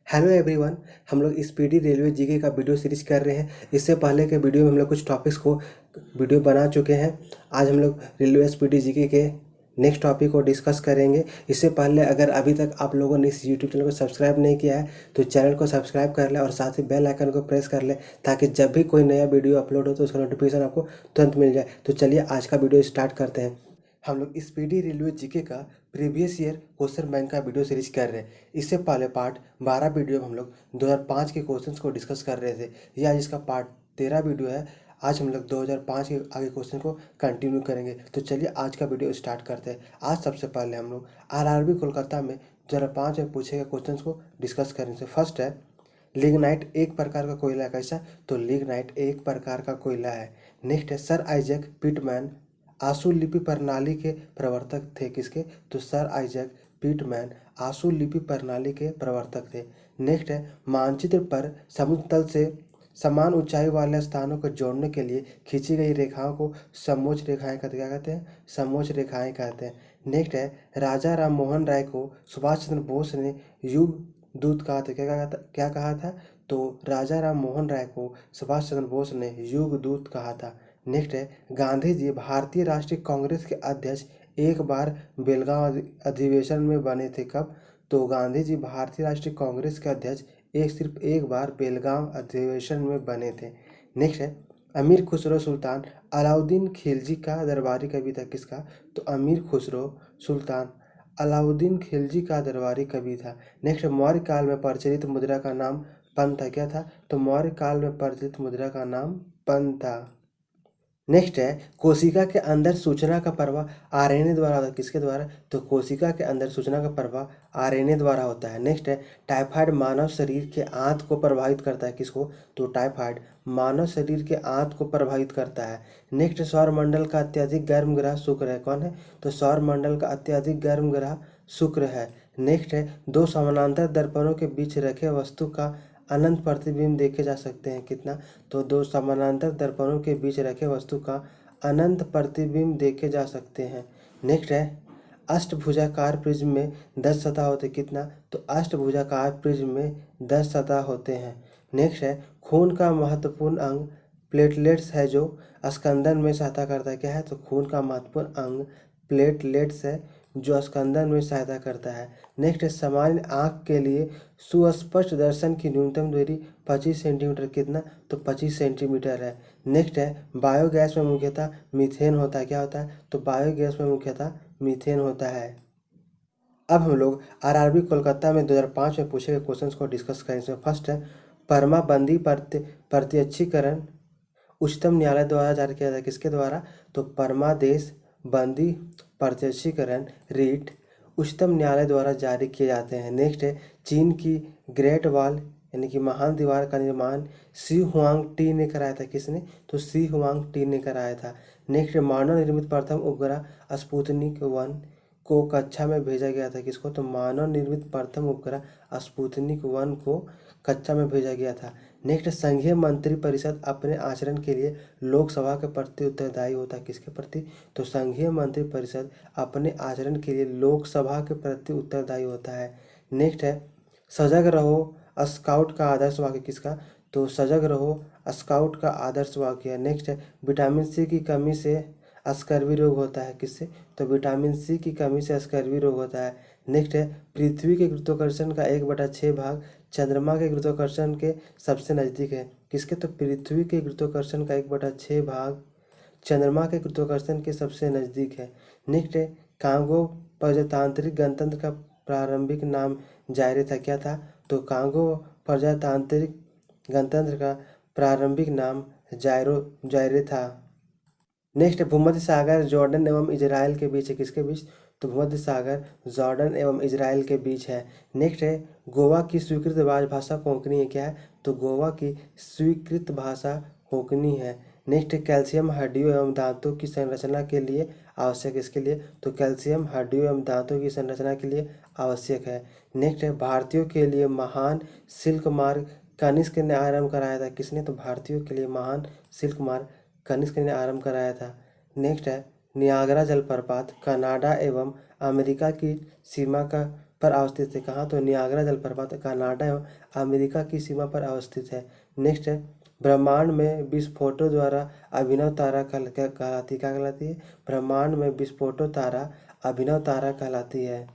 Hello everyone. हम लोग speedy railway GK का वीडियो सीरीज कर रहे हैं। इससे पहले के वीडियो में हम लोग कुछ टॉपिक्स को वीडियो बना चुके हैं। आज हम लोग रेलवे स्पीडी जीके के नेक्स्ट टॉपिक को डिस्कस करेंगे। इससे पहले अगर अभी तक आप लोगों ने इस यूट्यूब चैनल को सब्सक्राइब नहीं किया है तो चैनल को सब्सक्राइब कर लें और साथ ही बेल आइकन को प्रेस कर लें, ताकि जब भी कोई नया वीडियो अपलोड हो तो उसका नोटिफिकेशन आपको तुरंत मिल जाए। तो चलिए आज का वीडियो स्टार्ट करते हैं। हम लोग स्पीडी रेलवे जीके का प्रीवियस ईयर क्वेश्चन बैंक का वीडियो सीरीज कर रहे हैं। इससे पहले पार्ट 12 वीडियो में हम लोग 2005 के क्वेश्चंस को डिस्कस कर रहे थे। यह आज इसका पार्ट 13 वीडियो है। आज हम लोग 2005 के आगे क्वेश्चन को कंटिन्यू करेंगे। तो चलिए आज का वीडियो स्टार्ट करते हैं। आज सबसे पहले हम लोग आरआरबी कोलकाता में 2005 में पूछे गए क्वेश्चन को डिस्कस करेंगे। फर्स्ट है, लिग्नाइट एक प्रकार का कोयला कैसा? तो लिग्नाइट एक प्रकार का कोयला है। नेक्स्ट है, सर आइजैक पिटमैन आशुलिपि प्रणाली के प्रवर्तक थे। किसके? तो सर आइजैक पिटमैन आशुलिपि प्रणाली के प्रवर्तक थे। नेक्स्ट है, मानचित्र पर समुद्र तल से समान ऊंचाई वाले स्थानों को जोड़ने के लिए खींची गई रेखाओं को समोच्च रेखाएं क्या कहते हैं? समोच्च रेखाएं कहते हैं। नेक्स्ट है, राजा राम मोहन राय को सुभाष चंद्र बोस ने युग दूत कहा था। क्या कहा था? तो राजा राम मोहन राय को सुभाष चंद्र बोस ने युग दूत कहा था। नेक्स्ट है, गांधी जी भारतीय राष्ट्रीय कांग्रेस के अध्यक्ष एक बार बेलगांव अधिवेशन में बने थे। कब? तो गांधी जी भारतीय राष्ट्रीय कांग्रेस के अध्यक्ष सिर्फ एक बार बेलगांव अधिवेशन में बने थे। नेक्स्ट है, अमीर खुसरो सुल्तान अलाउद्दीन खिलजी का दरबारी कवि था। किसका? तो अमीर खुसरो सुल्तान अलाउद्दीन खिलजी का दरबारी कवि था। नेक्स्ट, मौर्य काल में प्रचलित मुद्रा का नाम पन था। क्या था? तो मौर्य काल में प्रचलित मुद्रा का नाम पन था। नेक्स्ट है, कोशिका के अंदर सूचना का प्रवाह आरएनए द्वारा होता है। किसके द्वारा? तो कोशिका के अंदर सूचना का प्रवाह आरएनए द्वारा होता है। नेक्स्ट है, टाइफाइड मानव शरीर के आंत को प्रभावित करता है। किसको? तो टाइफाइड मानव शरीर के आंत को प्रभावित करता है। नेक्स्ट, सौरमंडल का अत्यधिक गर्म ग्रह शुक्र है। कौन है? तो सौरमंडल का अत्यधिक गर्म ग्रह शुक्र है। नेक्स्ट है, दो समानांतर दर्पणों के बीच रखे वस्तु का अनंत प्रतिबिंब देखे जा सकते हैं। कितना? तो दो समानांतर दर्पणों के बीच रखे वस्तु का अनंत प्रतिबिंब देखे जा सकते हैं। नेक्स्ट है, अष्टभुजाकार प्रिज्म में 10 सतह होते। कितना? तो अष्टभुजाकार प्रिज्म में 10 सतह होते हैं। नेक्स्ट है, खून का महत्वपूर्ण अंग प्लेटलेट्स है जो स्कंदन में सहायता करता है। क्या है? तो खून का महत्वपूर्ण अंग प्लेटलेट्स है जो स्कंदन में सहायता करता है। नेक्स्ट है, सामान्य आँख के लिए सुस्पष्ट दर्शन की न्यूनतम दूरी 25 सेंटीमीटर। कितना? तो 25 सेंटीमीटर है। नेक्स्ट है, बायोगैस में मुख्यतः मीथेन होता है। क्या होता है? तो बायोगैस में मुख्यतः मीथेन होता है। अब हम लोग आरआरबी कोलकाता में 2005 में पूछे गए क्वेश्चंस को डिस्कस करें। इसमें फर्स्ट है, परमाबंदी प्रत्यक्षीकरण उच्चतम न्यायालय द्वारा जारी किया था। किसके द्वारा? तो परमादेश बंदी प्रत्यक्षीकरण रीट उच्चतम न्यायालय द्वारा जारी किए जाते हैं। नेक्स्ट है, चीन की ग्रेट वॉल यानी कि महान दीवार का निर्माण सी हुआंग टी ने कराया था। किसने? तो सी हुआंग टी ने कराया था। नेक्स्ट, मानव निर्मित प्रथम उपग्रह स्पुतनिक 1 को कक्षा में भेजा गया था। किसको? तो मानव निर्मित प्रथम उपग्रह स्पुतनिक 1 को कक्षा में भेजा गया था। नेक्स्ट, संघीय मंत्री परिषद अपने आचरण के लिए लोकसभा के प्रति उत्तरदायी होता है। किसके प्रति? तो संघीय मंत्री परिषद अपने आचरण के लिए लोकसभा के प्रति उत्तरदायी होता है। नेक्स्ट है, सजग रहो स्काउट का आदर्श वाक्य। किसका? तो सजग रहो स्काउट का आदर्श वाक्य है। नेक्स्ट है, विटामिन सी की कमी से स्कर्वी रोग होता है। किससे? तो विटामिन सी की कमी से स्कर्वी रोग होता है। नेक्स्ट है, पृथ्वी के गुरुत्वाकर्षण का 1/6 भाग चंद्रमा के गुरुत्वाकर्षण के सबसे नज़दीक है। किसके? तो पृथ्वी के गुरुत्वाकर्षण का 1/6 भाग चंद्रमा के गुरुत्वाकर्षण के सबसे नज़दीक है। नेक्स्ट है, कांगो प्रजातांत्रिक गणतंत्र का प्रारंभिक नाम जायरे था। क्या था? तो कांगो प्रजातांत्रिक गणतंत्र का प्रारंभिक नाम जायरे था। नेक्स्ट, भूमध्य सागर जॉर्डन एवं इजराइल के बीच है। किसके बीच? तो भूमध्य सागर जॉर्डन एवं इजराइल के बीच है। नेक्स्ट है, गोवा की स्वीकृत राजभाषा कोंकणी है। क्या है? तो गोवा की स्वीकृत भाषा कोंकणी है। नेक्स्ट है, कैल्शियम हड्डियों एवं दांतों की संरचना के लिए आवश्यक। इसके लिए तो कैल्शियम हड्डियों एवं दांतों की संरचना के लिए आवश्यक है। नेक्स्ट है, भारतीयों के लिए महान सिल्क मार्ग कनिष्क ने आरंभ कराया था। किसने? तो भारतीयों के लिए महान सिल्क मार्ग कनिष्क ने आरंभ कराया था। नेक्स्ट है, नियाग्रा जलप्रपात कनाडा एवं अमेरिका की सीमा का पर अवस्थित है। कहाँ? तो नियाग्रा जलप्रपात कनाडा एवं अमेरिका की सीमा पर अवस्थित है। नेक्स्ट है ब्रह्मांड में विस्फोटों द्वारा अभिनव तारा कहलाती, क्या कहलाती है? ब्रह्मांड में विस्फोटों तारा अभिनव तारा कहलाती है।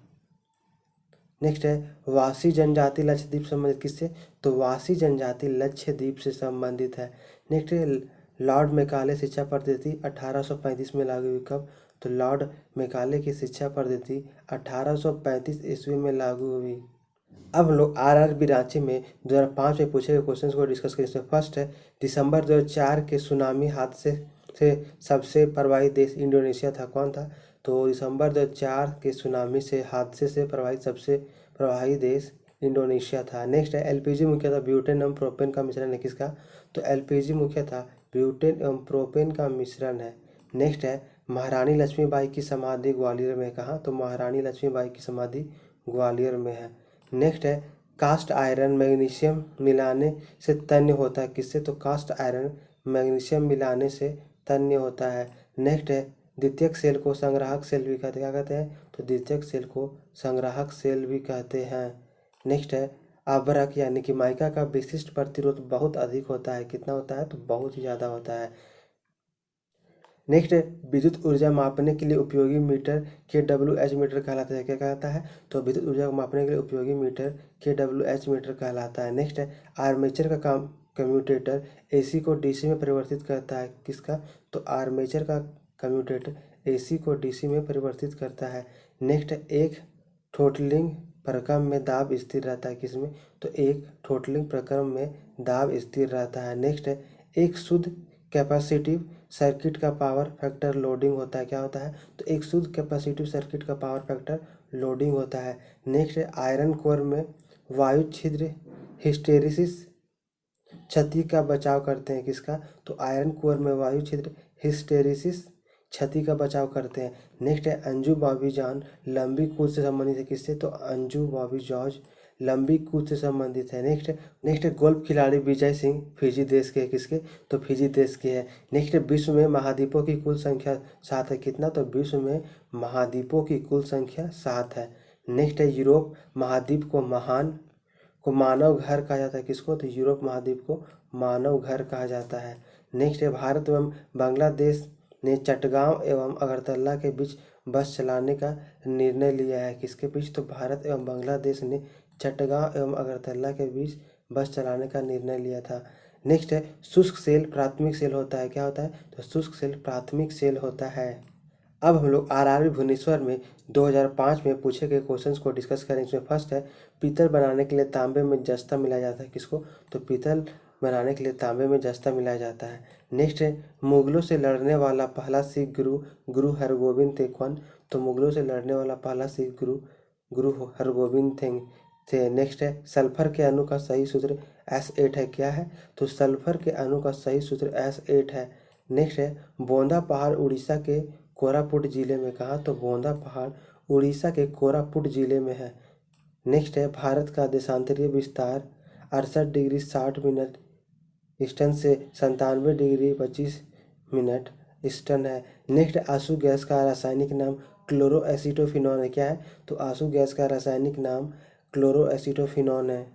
नेक्स्ट है वासी जनजाति लक्षद्वीप संबंधित किससे? तो वासी जनजाति लक्षद्वीप से संबंधित है। नेक्स्ट है लॉर्ड मेकाले शिक्षा पद्धति 1835 में लागू हुई। कब? तो लॉर्ड मेकाले की शिक्षा पद्धति 1835 ईस्वी में लागू हुई। अब हम लोग आरआरबी रांची में 2005 में पूछे गए क्वेश्चन को डिस्कस करेंगे। फर्स्ट है दिसंबर 2004 के सुनामी हादसे से सबसे प्रभावित देश इंडोनेशिया था। कौन था? तो दिसंबर 2004 के सुनामी से हादसे से प्रभावित सबसे प्रभावित देश इंडोनेशिया था। नेक्स्ट है एलपीजी मुख्यतः ब्यूटेन एवं प्रोपेन का मिश्रण है। किसका? तो एलपीजी मुख्यतः ब्यूटेन एवं प्रोपेन का मिश्रण है। नेक्स्ट है महारानी लक्ष्मीबाई की समाधि ग्वालियर में। कहाँ? तो महारानी लक्ष्मीबाई की समाधि ग्वालियर में है। नेक्स्ट है कास्ट आयरन मैग्नीशियम मिलाने से तन्य होता है। किससे? तो कास्ट आयरन मैग्नीशियम मिलाने से तन्य होता है। नेक्स्ट है द्वितीयक सेल को संग्राहक सेल भी कहते हैं। क्या कहते हैं? तो द्वितीयक सेल को संग्राहक सेल भी कहते हैं। नेक्स्ट है आवर्धक यानी कि माइका का विशिष्ट प्रतिरोध बहुत अधिक होता है। कितना होता है? तो बहुत ही ज़्यादा होता है। नेक्स्ट है विद्युत ऊर्जा मापने के लिए उपयोगी मीटर kWh मीटर कहलाता है। क्या कहलाता है? तो विद्युत ऊर्जा को मापने के लिए उपयोगी मीटर kWh मीटर कहलाता है। नेक्स्ट है आर्मेचर का काम कम्यूटेटर एसी को डीसी में परिवर्तित करता है। किसका? तो आर्मेचर का कम्यूटेटर एसी को डीसी में परिवर्तित करता है। नेक्स्ट है एक थ्रोटलिंग प्रक्रम में दाब स्थिर रहता है। किसमें? तो एक थ्रोटलिंग प्रक्रम में दाब स्थिर रहता है। नेक्स्ट है एक शुद्ध कैपेसिटिव सर्किट का पावर फैक्टर लोडिंग होता है। क्या होता है? तो एक शुद्ध कैपेसिटिव सर्किट का पावर फैक्टर लोडिंग होता है। नेक्स्ट है आयरन कोर में वायु छिद्र हिस्टेरिसिस क्षति का बचाव करते हैं। किसका? तो आयरन कोर में वायु छिद्र हिस्टेरिसिस क्षति का बचाव करते हैं। नेक्स्ट है अंजू बॉबी जॉन लंबी कूद से संबंधित है। किससे? तो अंजू बॉबी जॉर्ज लंबी कूद से संबंधित है। नेक्स्ट है गोल्फ खिलाड़ी विजय सिंह फिजी देश के। किसके? तो फिजी देश के है। नेक्स्ट है विश्व में महाद्वीपों की कुल संख्या 7 है। कितना? तो विश्व में महाद्वीपों की कुल संख्या 7 है। नेक्स्ट है यूरोप महाद्वीप को मानव घर कहा जाता है। किसको? तो यूरोप महाद्वीप को मानव घर कहा जाता है। नेक्स्ट है भारत एवं बांग्लादेश ने चटगांव एवं अगरतला के बीच बस चलाने का निर्णय लिया है। किसके बीच? तो भारत एवं बांग्लादेश ने चटगांव एवं अगरतला के बीच बस चलाने का निर्णय लिया था। नेक्स्ट है शुष्क सेल प्राथमिक सेल होता है। क्या होता है? तो शुष्क सेल प्राथमिक सेल होता है। अब हम लोग आरआरबी भुवनेश्वर में 2005 में पूछे गए क्वेश्चंस को डिस्कस करें। इसमें फर्स्ट है पीतल बनाने के लिए तांबे में जस्ता मिलाया जाता है। किसको? तो पीतल बनाने के लिए तांबे में जस्ता मिलाया जाता है। नेक्स्ट है मुगलों से लड़ने वाला पहला सिख गुरु हरगोविंद थे। कौन? तो मुगलों से लड़ने वाला पहला सिख गुरु हरगोविंद थे। नेक्स्ट है सल्फर के अणु का सही सूत्र S8 है। क्या है? तो सल्फर के अणु का सही सूत्र S8 है। नेक्स्ट है बोंदा पहाड़ उड़ीसा के कोरापुट जिले में। कहा? तो बोंदा पहाड़ उड़ीसा के कोरापुट जिले में है। नेक्स्ट है भारत का देशांतरीय विस्तार 68 डिग्री 60 मिनट ईस्टर्न से 97 डिग्री 25 मिनट ईस्टर्न है। नेक्स्ट आंसू गैस का रासायनिक नाम क्लोरोएसिटोफिनॉन है। क्या है? तो आंसू गैस का रासायनिक नाम क्लोरोएसिटोफिनॉन है।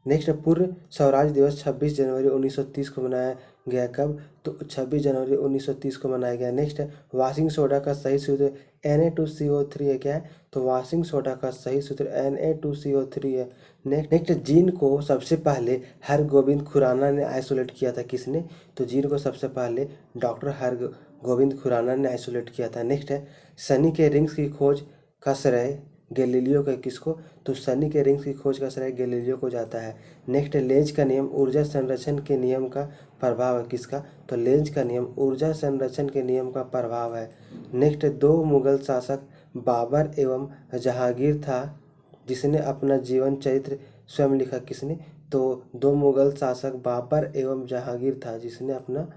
नेक्स्ट पूर्व स्वराज दिवस 26 जनवरी 1930 को मनाया गया। कब? तो 26 जनवरी 1930 को मनाया गया। नेक्स्ट है वाशिंग सोडा का सही सूत्र Na2CO3 है। क्या है? तो वाशिंग सोडा का सही सूत्र Na2CO3 है। नेक्स्ट जीन को सबसे पहले हरगोविंद खुराना ने आइसोलेट किया था। किसने? तो जीन को सबसे पहले डॉक्टर हरगोविंद खुराना ने आइसोलेट किया था। नेक्स्ट है शनि के रिंग्स की खोज का श्रेय गैलीलियो का। किसको? तो शनि के रिंग्स की खोज का श्रेय गैलीलियो को जाता है। नेक्स्ट लेंज का नियम ऊर्जा संरक्षण के नियम का प्रभाव है। किसका? तो लेंज का नियम ऊर्जा संरक्षण के नियम का प्रभाव है। नेक्स्ट 2 मुगल शासक बाबर एवं जहांगीर था जिसने अपना जीवन चरित्र स्वयं लिखा। किसने? तो 2 मुगल शासक बाबर एवं जहांगीर था जिसने अपना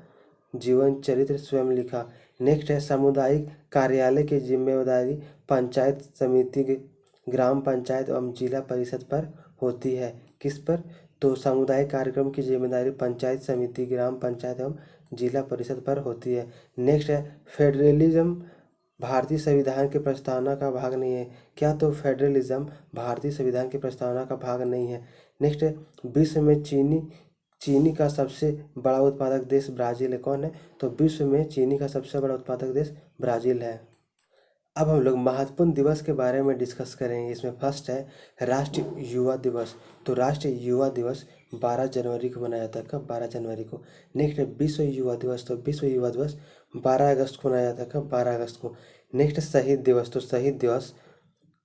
जीवन चरित्र स्वयं लिखा। नेक्स्ट है सामुदायिक कार्यालय की जिम्मेदारी पंचायत समिति ग्राम पंचायत एवं जिला परिषद पर होती है। किस पर? तो सामुदायिक कार्यक्रम की जिम्मेदारी पंचायत समिति ग्राम पंचायत एवं जिला परिषद पर होती है। नेक्स्ट है फेडरलिज्म भारतीय संविधान की प्रस्तावना का भाग नहीं है। क्या? तो फेडरलिज्म भारतीय संविधान की प्रस्तावना का भाग नहीं है। नेक्स्ट, विश्व में चीनी का सबसे बड़ा उत्पादक देश ब्राज़ील है। कौन है? तो विश्व में चीनी का सबसे बड़ा उत्पादक देश ब्राज़ील है। अब हम लोग महत्वपूर्ण दिवस के बारे में डिस्कस करेंगे। इसमें फर्स्ट है राष्ट्रीय युवा दिवस। तो राष्ट्रीय युवा दिवस 12 जनवरी को मनाया जाता है। कब? 12 जनवरी को। नेक्स्ट है विश्व युवा दिवस। तो विश्व युवा दिवस 12 अगस्त को मनाया जाता है। कब? 12 अगस्त को। नेक्स्ट शहीद दिवस। तो शहीद दिवस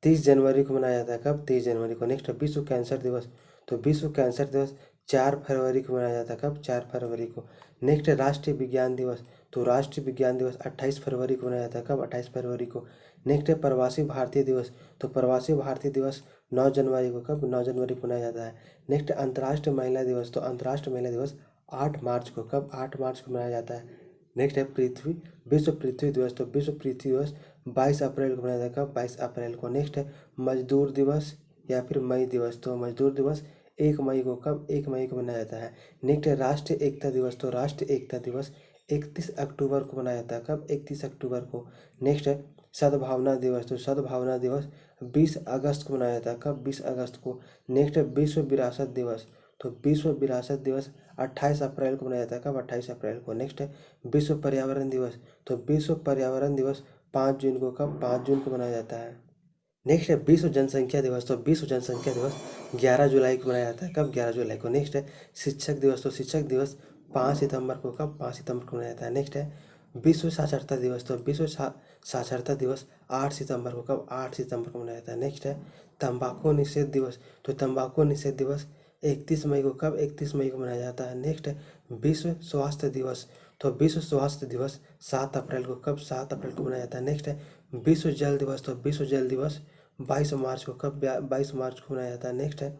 30 जनवरी को मनाया जाता है। कब? 30 जनवरी को। नेक्स्ट है विश्व कैंसर दिवस। तो विश्व कैंसर दिवस 4 फरवरी को मनाया जाता है। कब? 4 फरवरी को। नेक्स्ट है राष्ट्रीय विज्ञान दिवस। तो राष्ट्रीय विज्ञान दिवस 28 फरवरी को मनाया जाता है। कब? 28 फरवरी को। नेक्स्ट है प्रवासी भारतीय दिवस। तो प्रवासी भारतीय दिवस 9 जनवरी को। कब? 9 जनवरी को मनाया जाता है। नेक्स्ट अंतर्राष्ट्रीय महिला दिवस। तो अंतर्राष्ट्रीय महिला दिवस 8 मार्च को। कब? 8 मार्च को मनाया जाता है। नेक्स्ट है विश्व पृथ्वी दिवस। तो विश्व पृथ्वी दिवस 22 अप्रैल को मनाया जाता है। कब? 22 अप्रैल को। नेक्स्ट है मजदूर दिवस या फिर मई दिवस। तो मजदूर दिवस 1 मई को। कब? 1 मई को मनाया जाता है। नेक्स्ट है राष्ट्रीय एकता दिवस। तो राष्ट्रीय एकता दिवस 31 अक्टूबर को मनाया जाता है। कब? 31 अक्टूबर को। नेक्स्ट है सद्भावना दिवस। तो सद्भावना दिवस 20 अगस्त को मनाया जाता है। कब? 20 अगस्त को। नेक्स्ट है विश्व विरासत दिवस। तो विश्व विरासत दिवस 28 अप्रैल को मनाया जाता है। कब? 28 अप्रैल को। नेक्स्ट है विश्व पर्यावरण दिवस। तो विश्व पर्यावरण दिवस 5 जून को। कब? 5 जून को मनाया जाता है। नेक्स्ट है विश्व जनसंख्या दिवस। तो विश्व जनसंख्या दिवस 11 जुलाई को मनाया जाता है। कब? 11 जुलाई को। नेक्स्ट है शिक्षक दिवस। तो शिक्षक दिवस 5 सितंबर को। कब? 5 सितंबर को मनाया जाता है। नेक्स्ट है विश्व साक्षरता दिवस। तो विश्व साक्षरता दिवस 8 सितंबर को। कब? 8 सितंबर को मनाया जाता है। नेक्स्ट है तंबाकू निषेध दिवस। तो तंबाकू निषेध दिवस 31 मई को। कब? 31 मई को मनाया जाता है। नेक्स्ट है विश्व स्वास्थ्य दिवस। तो विश्व स्वास्थ्य दिवस 7 अप्रैल को। कब? 7 अप्रैल को मनाया जाता है। नेक्स्ट है विश्व जल दिवस। तो विश्व जल दिवस 22 मार्च को। कब? 22 मार्च को मनाया जाता है। नेक्स्ट है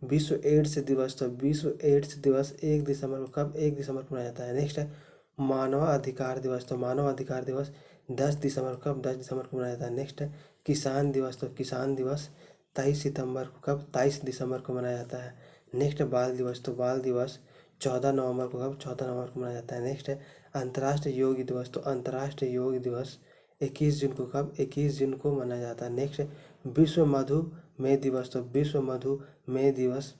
विश्व एड्स दिवस। तो विश्व एड्स दिवस 1 दिसंबर को। कब? 1 दिसंबर को मनाया जाता है। नेक्स्ट है मानवाधिकार दिवस। तो मानवाधिकार दिवस 10 दिसंबर को। कब? 10 दिसंबर को मनाया जाता है। नेक्स्ट है किसान दिवस। तो किसान दिवस 23 सितंबर को। कब? 23 दिसंबर को मनाया जाता है। नेक्स्ट है बाल दिवस। तो बाल दिवस 14 नवंबर को। कब? 14 नवंबर को मनाया जाता है। नेक्स्ट है अंतर्राष्ट्रीय योग दिवस। तो अंतर्राष्ट्रीय योग दिवस 21 जून को। कब? 21 जून को मनाया जाता है। नेक्स्ट है विश्व मधुमेह दिवस। तो विश्व मधुमेह दिवस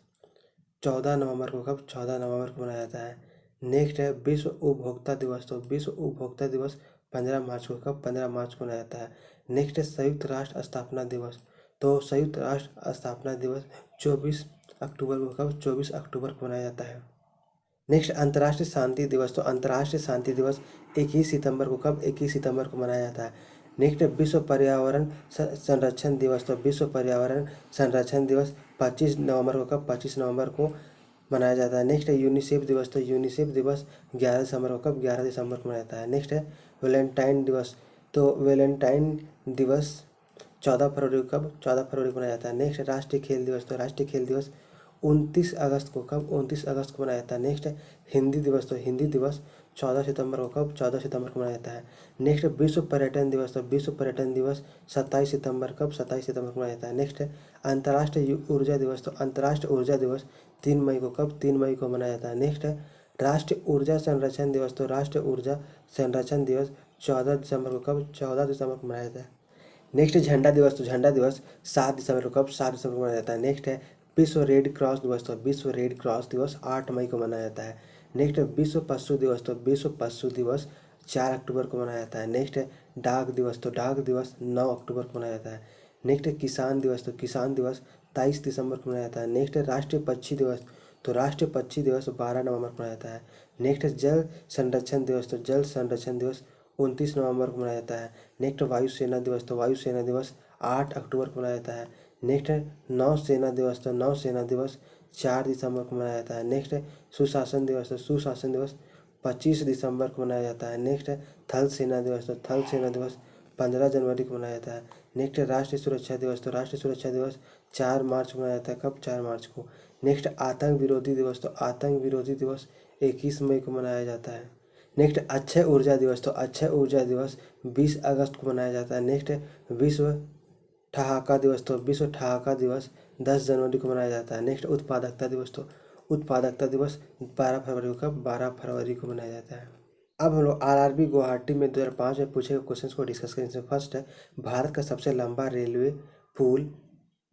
14 नवंबर को। कब? 14 नवंबर को मनाया जाता है। नेक्स्ट है विश्व उपभोक्ता दिवस। तो विश्व उपभोक्ता दिवस 15 मार्च को। कब? 15 मार्च को मनाया जाता है। नेक्स्ट है संयुक्त राष्ट्र स्थापना दिवस। तो संयुक्त राष्ट्र स्थापना दिवस 24 अक्टूबर को। कब? 24 अक्टूबर को मनाया जाता है। नेक्स्ट अंतर्राष्ट्रीय शांति दिवस। तो अंतर्राष्ट्रीय शांति दिवस 21 सितंबर को। कब? 21 सितंबर को मनाया जाता है। नेक्स्ट विश्व पर्यावरण संरक्षण दिवस। तो विश्व पर्यावरण संरक्षण दिवस 25 नवंबर को। कब? 25 नवंबर को मनाया जाता है। नेक्स्ट है यूनिसेफ दिवस। तो यूनिसेफ दिवस 11 दिसंबर को। कब? 11 दिसंबर को मनाया जाता है। नेक्स्ट है वैलेंटाइन दिवस। तो वैलेंटाइन दिवस 14 फरवरी को। कब? 14 फरवरी को मनाया जाता है। नेक्स्ट है राष्ट्रीय खेल दिवस। तो राष्ट्रीय खेल दिवस 29 अगस्त को। कब? 29 अगस्त को मनाया जाता है। नेक्स्ट है हिंदी दिवस। तो हिंदी दिवस 14 सितंबर को। कब? 14 सितंबर को मनाया जाता है। नेक्स्ट है विश्व पर्यटन दिवस। तो विश्व पर्यटन दिवस 27 सितंबर। कब? 27 सितंबर को मनाया जाता है। नेक्स्ट है अंतर्राष्ट्रीय ऊर्जा दिवस। तो अंतर्राष्ट्रीय ऊर्जा दिवस 3 मई को। कब? 3 मई को मनाया जाता है। नेक्स्ट है राष्ट्रीय ऊर्जा संरक्षण दिवस। तो राष्ट्रीय ऊर्जा संरक्षण दिवस 14 दिसंबर को। कब? 14 दिसंबर को मनाया जाता है। नेक्स्ट झंडा दिवस। तो झंडा दिवस 7 दिसंबर को। कब? 7 दिसंबर को मनाया जाता है। नेक्स्ट है विश्व रेड क्रॉस दिवस। तो विश्व रेड क्रॉस दिवस 8 मई को मनाया जाता है। नेक्स्ट है विश्व पशु दिवस। तो विश्व पशु दिवस 4 अक्टूबर को मनाया जाता है। नेक्स्ट है डाक दिवस। तो डाक दिवस 9 अक्टूबर को मनाया जाता है। नेक्स्ट है किसान दिवस। तो किसान दिवस 23 दिसंबर को मनाया जाता है। नेक्स्ट है राष्ट्रीय पक्षी दिवस। तो राष्ट्रीय पक्षी दिवस 12 नवंबर को मनाया जाता है। नेक्स्ट है जल संरक्षण दिवस। तो जल संरक्षण दिवस 29 नवंबर को मनाया जाता है। नेक्स्ट वायुसेना दिवस। तो वायुसेना दिवस 8 अक्टूबर को मनाया जाता है। नेक्स्ट है नौसेना दिवस। तो नौसेना दिवस 4 दिसंबर को मनाया जाता है। नेक्स्ट है सुशासन दिवस। तो सुशासन दिवस 25 दिसंबर को मनाया जाता है। नेक्स्ट है थल सेना दिवस। तो थल सेना दिवस 15 जनवरी को मनाया जाता है। नेक्स्ट है राष्ट्रीय सुरक्षा दिवस। तो राष्ट्रीय सुरक्षा दिवस 4 मार्च को मनाया जाता है। कब? 4 मार्च को। नेक्स्ट आतंक विरोधी दिवस। तो आतंक विरोधी दिवस 21 मई को मनाया जाता है। नेक्स्ट अक्षय ऊर्जा दिवस। तो अक्षय ऊर्जा दिवस 20 अगस्त को मनाया जाता है। नेक्स्ट है विश्व ठहाका दिवस। तो विश्व ठहाका दिवस 10 जनवरी को मनाया जाता है। नेक्स्ट उत्पादकता दिवस। तो उत्पादकता दिवस 12 फरवरी को। कब? 12 फरवरी को मनाया जाता है। अब हम लोग आरआरबी गुवाहाटी में 2005 में पूछे गए क्वेश्चंस को डिस्कस करेंगे। इसमें फर्स्ट है, भारत का सबसे लंबा रेलवे पुल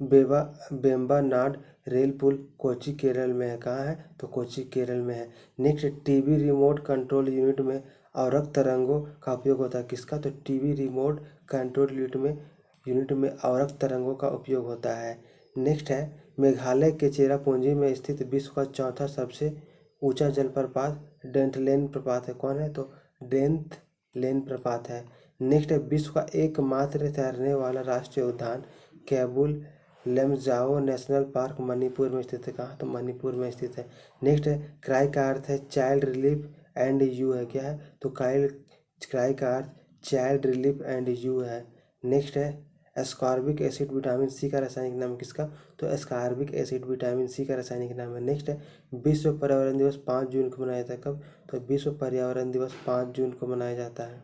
बेम्बानाड रेल पुल कोच्चि केरल में है। कहाँ है? तो कोच्चि केरल में है। Next, TV remote control unit में अवरक्त तरंगों का उपयोग होता है। किसका? तो टीवी रिमोट कंट्रोल यूनिट में अवरक्त तरंगों का उपयोग होता है। नेक्स्ट है, मेघालय के चेरापूंजी में स्थित विश्व का चौथा सबसे ऊंचा जलप्रपात डेंथ लेन प्रपात है। कौन है? तो डेंथ लेन प्रपात है। नेक्स्ट है, विश्व का एकमात्र तैरने वाला राष्ट्रीय उद्यान कैबुल लेमजाओ नेशनल पार्क मणिपुर में स्थित है। कहाँ? तो मणिपुर में स्थित है। नेक्स्ट है, क्राई का अर्थ है चाइल्ड रिलीफ एंड यू है। क्या है? तो क्राई का अर्थ चाइल्ड रिलीफ एंड यू है। नेक्स्ट है, एस्कॉर्बिक एसिड विटामिन सी का रासायनिक नाम किसका? तो एस्कॉर्बिक एसिड विटामिन सी का रासायनिक नाम है। नेक्स्ट है, विश्व पर्यावरण दिवस 5 जून को मनाया जाता है। कब? तो विश्व पर्यावरण दिवस 5 जून को मनाया जाता है।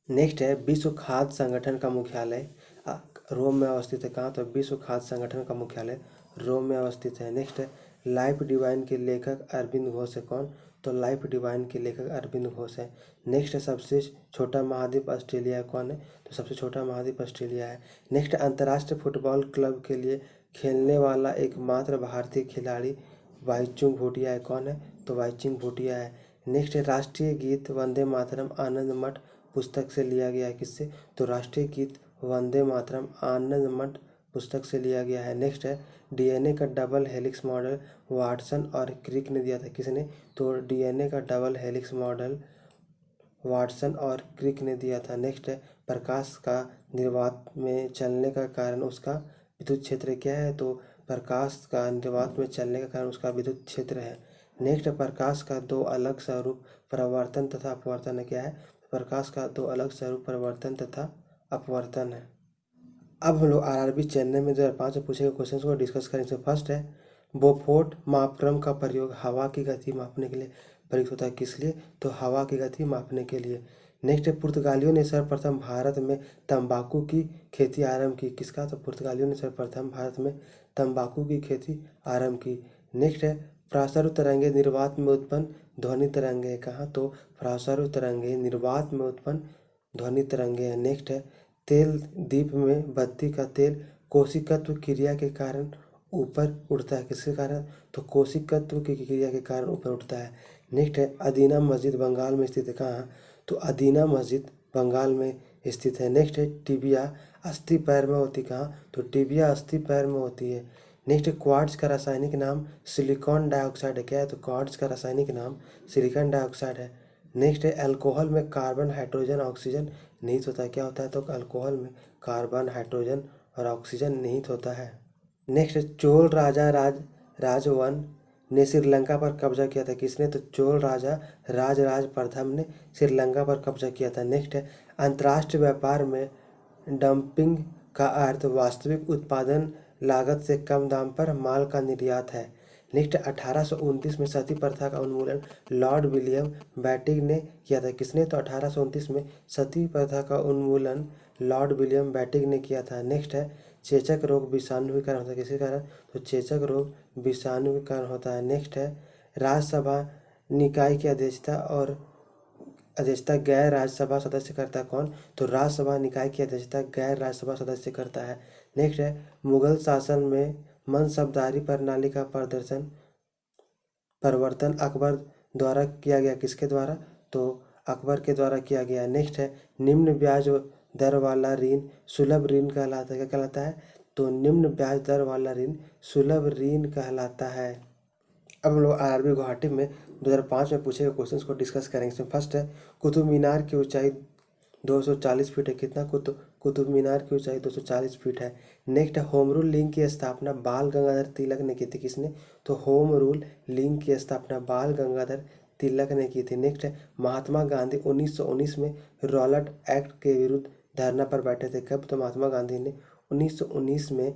नेक्स्ट है, विश्व खाद्य संगठन का मुख्यालय रोम में अवस्थित है। कहाँ? तो विश्व खाद्य संगठन का मुख्यालय रोम में अवस्थित है। नेक्स्ट है, लाइफ डिवाइन के लेखक अरविंद घोष है। कौन? तो लाइफ डिवाइन के लेखक अरविंद घोष है। नेक्स्ट है, सबसे छोटा महाद्वीप ऑस्ट्रेलिया है। कौन है? तो सबसे छोटा महाद्वीप ऑस्ट्रेलिया है। नेक्स्ट, अंतर्राष्ट्रीय फुटबॉल क्लब के लिए खेलने वाला एकमात्र भारतीय खिलाड़ी वाईचुंग भूटिया है। कौन है? तो वाईचुंग भूटिया है। नेक्स्ट है, राष्ट्रीय गीत वंदे मातरम आनंद मठ पुस्तक से लिया गया है। किससे? तो राष्ट्रीय गीत वंदे मातरम आनंद मठ पुस्तक से लिया गया है। नेक्स्ट है, डीएनए का डबल हेलिक्स मॉडल वाटसन और क्रिक ने दिया था। किसने? तो डीएनए का डबल हेलिक्स मॉडल वाटसन और क्रिक ने दिया था। नेक्स्ट है, प्रकाश का निर्वात में चलने का कारण उसका विद्युत क्षेत्र क्या है? तो प्रकाश का निर्वात में चलने का कारण उसका विद्युत क्षेत्र है। नेक्स्ट है, प्रकाश का दो अलग स्वरूप परिवर्तन तथा अपवर्तन है। क्या है? प्रकाश का दो अलग स्वरूप परिवर्तन तथा अपवर्तन है। अब हम लोग आरआरबी चेन्नई में 2005 में पूछे गए क्वेश्चन को डिस्कस करेंगे। फर्स्ट है, बोफोर्ट मापक्रम का प्रयोग हवा की गति मापने के लिए प्रयुक्त होता है। किस लिए? तो हवा की गति मापने के लिए। नेक्स्ट है, पुर्तगालियों ने सर्वप्रथम भारत में तंबाकू की खेती आरंभ की। किसका? तो पुर्तगालियों ने सर्वप्रथम भारत में तंबाकू की खेती आरंभ की। नेक्स्ट है, प्रासरु तरंगे निर्वात में उत्पन्न ध्वनि तरंगे। कहाँ? तो प्रासरु तरंगे निर्वात में उत्पन्न ध्वनि तरंगे है। नेक्स्ट है, तेल दीप में बत्ती का तेल कोशिकत्व क्रिया के कारण ऊपर उठता है। किसके कारण? तो कोशिकत्व की क्रिया के कारण ऊपर उठता है। नेक्स्ट है, अदीना मस्जिद बंगाल में स्थित है। कहाँ? तो अदीना मस्जिद बंगाल में स्थित है। नेक्स्ट है, टिबिया अस्थि पैर में होती। कहाँ? तो टिबिया अस्थि पैर में होती है। नेक्स्ट है, क्वार्ट्ज का रासायनिक नाम सिलिकॉन डाइऑक्साइड है। क्या है? तो क्वार्ट्ज का रासायनिक नाम सिलिकॉन डाइऑक्साइड है। नेक्स्ट है, अल्कोहल में कार्बन हाइड्रोजन ऑक्सीजन निहित होता है। क्या होता है? तो अल्कोहल में कार्बन हाइड्रोजन और ऑक्सीजन निहित होता है। नेक्स्ट है, चोल राजा राजवन ने श्रीलंका पर कब्जा किया था। किसने? तो चोल राजा राज प्रथम ने श्रीलंका पर कब्जा किया था। नेक्स्ट है, अंतर्राष्ट्रीय व्यापार में डंपिंग का अर्थ वास्तविक उत्पादन लागत से कम दाम पर माल का निर्यात है। नेक्स्ट, 1829 में सती प्रथा का उन्मूलन लॉर्ड विलियम बैटिंग ने किया था। किसने? तो 1829 में सती प्रथा का उन्मूलन लॉर्ड विलियम बैटिंग ने किया था। नेक्स्ट है, चेचक रोग विषाणु के कारण होता है। किसके कारण? तो चेचक रोग विषाणु के कारण होता है। नेक्स्ट है, राज्यसभा निकाय की अध्यक्षता गैर राज्यसभा सदस्य करता है। कौन? तो राज्यसभा निकाय की अध्यक्षता गैर राज्यसभा सदस्य करता है। नेक्स्ट है, मुगल शासन में मनसबदारी प्रणाली का परिवर्तन अकबर द्वारा किया गया। किसके द्वारा? तो अकबर के द्वारा किया गया। नेक्स्ट है, निम्न ब्याज दर वाला ऋण सुलभ ऋण कहलाता है। क्या कहलाता है? तो निम्न ब्याज दर वाला ऋण सुलभ ऋण कहलाता है। अब हम लोग आरआरबी गुवाहाटी में 2005 में पूछे गए क्वेश्चंस को डिस्कस करेंगे। इसमें फर्स्ट है, कुतुब मीनार की ऊंचाई 240 फीट है। कितना? कुतुब मीनार की ऊंचाई 240 फीट है। नेक्स्ट है, होम रूल लीग की स्थापना बाल गंगाधर तिलक ने की थी। किसने? तो होम रूल लीग की स्थापना बाल गंगाधर तिलक ने की थी। नेक्स्ट है, महात्मा गांधी 1919 में रॉलेट एक्ट के विरुद्ध धरना पर बैठे थे। कब? तो महात्मा गांधी ने 1919 में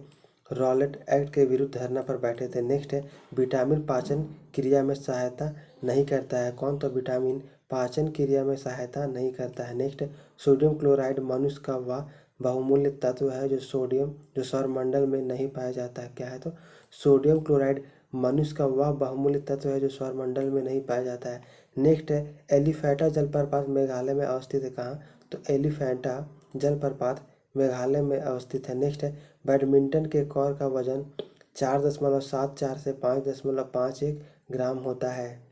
रॉलेट एक्ट के विरुद्ध धरना पर बैठे थे। नेक्स्ट है, विटामिन पाचन क्रिया में सहायता नहीं करता है। कौन? तो विटामिन पाचन क्रिया में सहायता नहीं करता है। नेक्स्ट, सोडियम क्लोराइड मनुष्य का वह बहुमूल्य तत्व है जो सौरमंडल में नहीं पाया जाता है। क्या है? तो सोडियम क्लोराइड मनुष्य का वह बहुमूल्य तत्व है जो सौरमंडल में नहीं पाया जाता है। नेक्स्ट है एलिफेंटा जलप्रपात मेघालय में अवस्थित है। कहाँ? तो एलिफेंटा जलप्रपात मेघालय में अवस्थित है। नेक्स्ट है बैडमिंटन के कॉर्क का वजन 4.74 से 5.51 ग्राम होता है।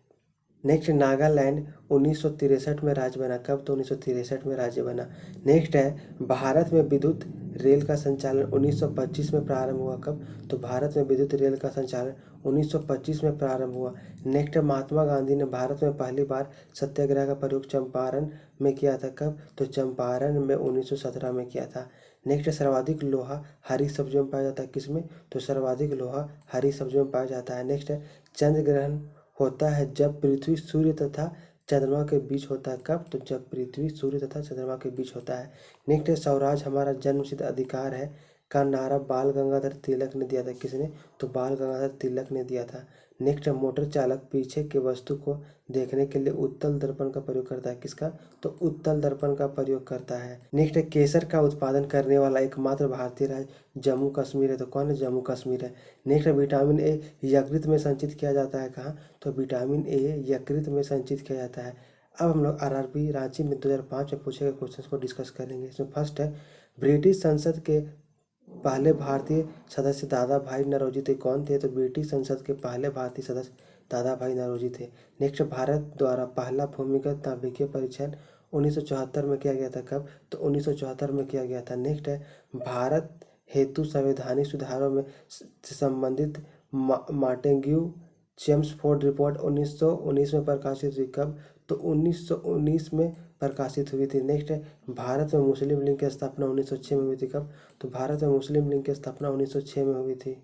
नेक्स्ट नागालैंड 1963 में राज्य बना। कब? तो 1963 में राज्य बना। नेक्स्ट है भारत में विद्युत रेल का संचालन 1925 में प्रारंभ हुआ। कब? तो भारत में विद्युत रेल का संचालन 1925 में प्रारंभ हुआ। नेक्स्ट महात्मा गांधी ने भारत में पहली बार सत्याग्रह का प्रयोग चंपारण में किया था। कब? तो चंपारण में 1917 में किया था। नेक्स्ट सर्वाधिक लोहा हरी सब्जियों में पाया जाता है। किसमें? तो सर्वाधिक लोहा हरी सब्जियों में पाया जाता है। नेक्स्ट है चंद्र ग्रहण होता है जब पृथ्वी सूर्य तथा चंद्रमा के बीच होता है। कब? तो जब पृथ्वी सूर्य तथा चंद्रमा के बीच होता है। नेक्स्ट है स्वराज हमारा जन्मसिद्ध अधिकार है का नारा बाल गंगाधर तिलक ने दिया था। किसने? तो बाल गंगाधर तिलक ने दिया था। नेक्स्ट है मोटर चालक पीछे के वस्तु को देखने के लिए उत्तल दर्पण का प्रयोग करता है। किसका? तो उत्तल दर्पण का प्रयोग करता है। नेक्स्ट है केसर का उत्पादन करने वाला एकमात्र भारतीय राज्य जम्मू कश्मीर है। तो कौन है? जम्मू कश्मीर है। नेक्स्ट है विटामिन ए यकृत में संचित किया जाता है। कहाँ? तो विटामिन ए यकृत में संचित किया जाता है। अब हम लोग आरआरबी रांची में 2005 में पूछे गए क्वेश्चन को डिस्कस करेंगे। इसमें फर्स्ट है ब्रिटिश संसद के पहले भारतीय सदस्य दादा भाई नौरोजी थे। कौन थे? तो ब्रिटिश संसद के पहले भारतीय सदस्य दादा भाई नौरोजी थे। नेक्स्ट भारत द्वारा पहला भूमिगत नाभिकीय परीक्षण 1974 में किया गया था। कब? तो 1974 में किया गया था। नेक्स्ट है भारत हेतु संवैधानिक सुधारों में से संबंधित मार्टेग्यू चेम्सफोर्ड रिपोर्ट 1919 में प्रकाशित हुई। कब? तो 1919 में प्रकाशित हुई थी। नेक्स्ट है भारत में मुस्लिम लीग की स्थापना 1906 में हुई थी। कब? तो भारत में मुस्लिम लीग की स्थापना 1906 में हुई थी।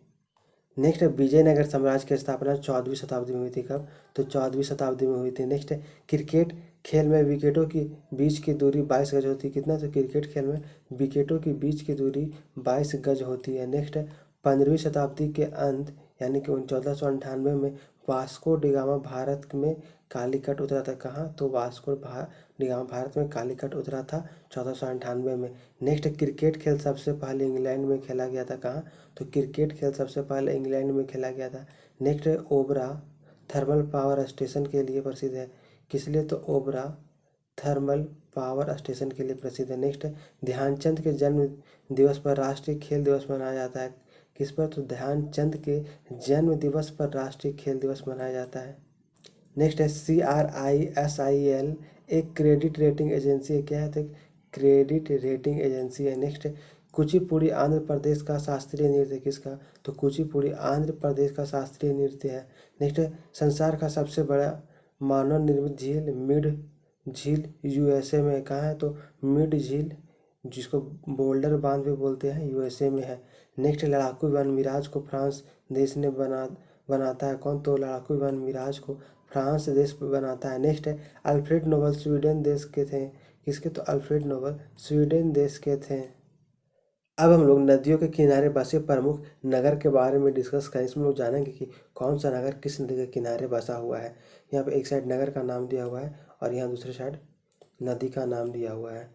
नेक्स्ट है विजयनगर साम्राज्य की स्थापना 14वीं शताब्दी में हुई थी। कब? तो 14वीं शताब्दी में हुई थी। नेक्स्ट है क्रिकेट खेल में विकेटों की बीच की दूरी 22 गज होती है। कितना? तो क्रिकेट खेल में विकेटों की बीच की दूरी 22 गज होती है। नेक्स्ट है 15वीं शताब्दी के अंत यानी कि 1498 में वास्को डिगामा भारत में कालीकट उतरा था। कहाँ? तो वास्को डिगामा भारत में कालीकट उतरा था 1498 में। नेक्स्ट क्रिकेट खेल सबसे पहले इंग्लैंड में खेला गया था। कहाँ? तो क्रिकेट खेल सबसे पहले इंग्लैंड में खेला गया था। नेक्स्ट है ओबरा थर्मल पावर स्टेशन के लिए प्रसिद्ध है। किस लिए? तो ओबरा थर्मल पावर स्टेशन के लिए प्रसिद्ध है। नेक्स्ट है ध्यानचंद के जन्म दिवस पर राष्ट्रीय खेल दिवस मनाया जाता है। किस पर? तो ध्यानचंद के जन्म दिवस पर राष्ट्रीय खेल दिवस मनाया जाता है। नेक्स्ट है CRISIL एक क्रेडिट रेटिंग एजेंसी है। क्या है? तो क्रेडिट रेटिंग एजेंसी है। नेक्स्ट है कुचिपुड़ी आंध्र प्रदेश का शास्त्रीय नृत्य है। किसका? तो कुचिपुड़ी आंध्र प्रदेश का शास्त्रीय नृत्य है। नेक्स्ट है संसार का सबसे बड़ा मानव निर्मित झील मिड झील USA में है। कहाँ है? तो मिड झील जिसको बोल्डर बांध भी बोलते हैं USA में है। नेक्स्ट लड़ाकू विमान मिराज को फ्रांस देश ने बनाता है। कौन? तो लड़ाकू विमान मिराज को फ्रांस देश बनाता है। नेक्स्ट है अल्फ्रेड नोबल स्वीडन देश के थे। किसके? तो अल्फ्रेड नोबल स्वीडन देश के थे। अब हम लोग नदियों के किनारे बसे प्रमुख नगर के बारे में डिस्कस करें। इसमें लोग जानेंगे कि कौन सा नगर किस नदी के किनारे बसा हुआ है। यहाँ पे एक साइड नगर का नाम दिया हुआ है और यहाँ दूसरी साइड नदी का नाम दिया हुआ है।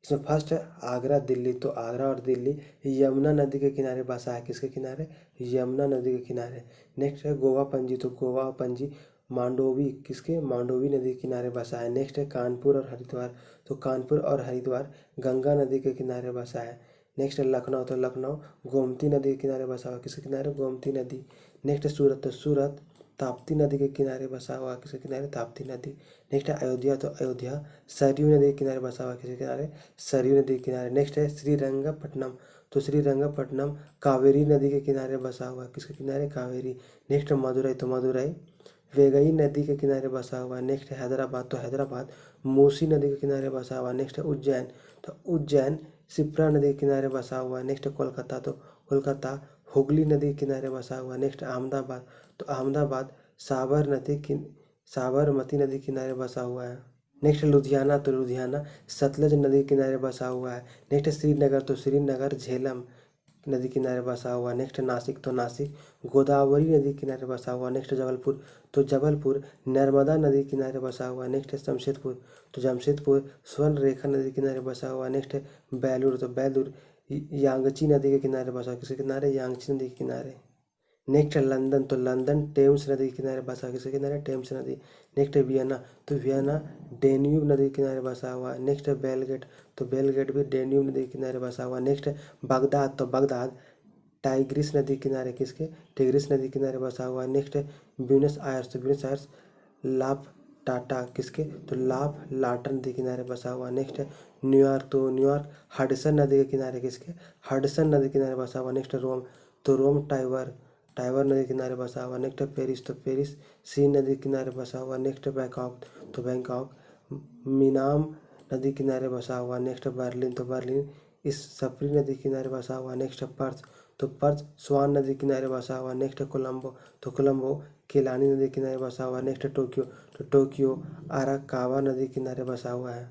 इसमें फर्स्ट है आगरा दिल्ली। तो आगरा और दिल्ली यमुना नदी के किनारे बसा है। किसके किनारे? यमुना नदी के किनारे। नेक्स्ट है गोवा पणजी। तो गोवा पणजी मांडोवी किसके? मांडोवी नदी के किनारे बसा है। नेक्स्ट है कानपुर और हरिद्वार। तो कानपुर और हरिद्वार गंगा नदी के किनारे बसा है। नेक्स्ट है लखनऊ। तो लखनऊ गोमती नदी के किनारे बसा हुआ। किसके किनारे? गोमती नदी। नेक्स्ट है सूरत। तो सूरत ताप्ती नदी के किनारे बसा हुआ। किसके किनारे? ताप्ती नदी। नेक्स्ट है अयोध्या। तो अयोध्या सरयू नदी के किनारे बसा हुआ। किसके किनारे? सरयू नदी के किनारे। नेक्स्ट है श्रीरंगपट्टनम। तो श्रीरंगपट्टनम कावेरी नदी के किनारे बसा हुआ। किसके किनारे? कावेरी। नेक्स्ट है मदुरई। तो मदुरई वेगई नदी के किनारे बसा हुआ। नेक्स्ट है हैदराबाद। तो हैदराबाद मूसी नदी के किनारे बसा हुआ। नेक्स्ट है उज्जैन। तो उज्जैन शिप्रा नदी के किनारे बसा हुआ है। नेक्स्ट है कोलकाता। तो कोलकाता हुगली नदी के किनारे बसा हुआ है। नेक्स्ट अहमदाबाद। तो अहमदाबाद साबरमती नदी के किनारे बसा हुआ है। नेक्स्ट लुधियाना। तो लुधियाना सतलज नदी के किनारे बसा हुआ है। नेक्स्ट श्रीनगर। तो श्रीनगर झेलम नदी किनारे बसा हुआ। नेक्स्ट नासिक। तो नासिक गोदावरी नदी किनारे बसा हुआ। नेक्स्ट जबलपुर। तो जबलपुर नर्मदा नदी किनारे बसा हुआ। नेक्स्ट है जमशेदपुर। तो जमशेदपुर स्वर्ण रेखा नदी किनारे बसा हुआ। नेक्स्ट है बेलूर। तो बेलूर यांगची नदी के किनारे बसा हुआ। किसके किनारे? यांगची नदी के किनारे। नेक्स्ट है लंदन, तो लंदन टेम्स नदी के किनारे बसा हुआ, किसके किनारे, टेम्स नदी। नेक्स्ट है वियना, तो वियना डेन्यूब नदी के किनारे बसा हुआ है। नेक्स्ट है बेलगेट, तो बेलगेट भी डेन्यूब नदी के किनारे बसा हुआ है। नेक्स्ट है बगदाद, तो बगदाद टाइग्रिस नदी के किनारे, किसके, टिग्रिस नदी के किनारे बसा हुआ है। नेक्स्ट है ब्यूनस आयर्स, तो ब्यूनस आयर्स लाप टाटा, किसके, तो लाप लाटर नदी के किनारे बसा हुआ है। नेक्स्ट है न्यूयॉर्क, तो न्यूयॉर्क हडसन नदी के किनारे, किसके, हडसन नदी के किनारे बसा हुआ। नेक्स्ट है रोम, तो रोम टाइवर टाइवर नदी के किनारे बसा हुआ। नेक्स्ट है पेरिस, तो पेरिस सी नदी के किनारे बसा हुआ। नेक्स्ट है बैंकॉक, तो बैंकॉक मीनाम नदी के किनारे बसा हुआ। नेक्स्ट है बर्लिन, तो बर्लिन इस सप्री नदी के किनारे बसा हुआ। नेक्स्ट है पर्थ, तो पर्थ स्वान नदी के किनारे बसा हुआ। नेक्स्ट है कोलंबो, तो कोलंबो केलानी नदी के किनारे बसा हुआ। नेक्स्ट है टोक्यो, तो टोक्यो आराकावा नदी के किनारे बसा हुआ है।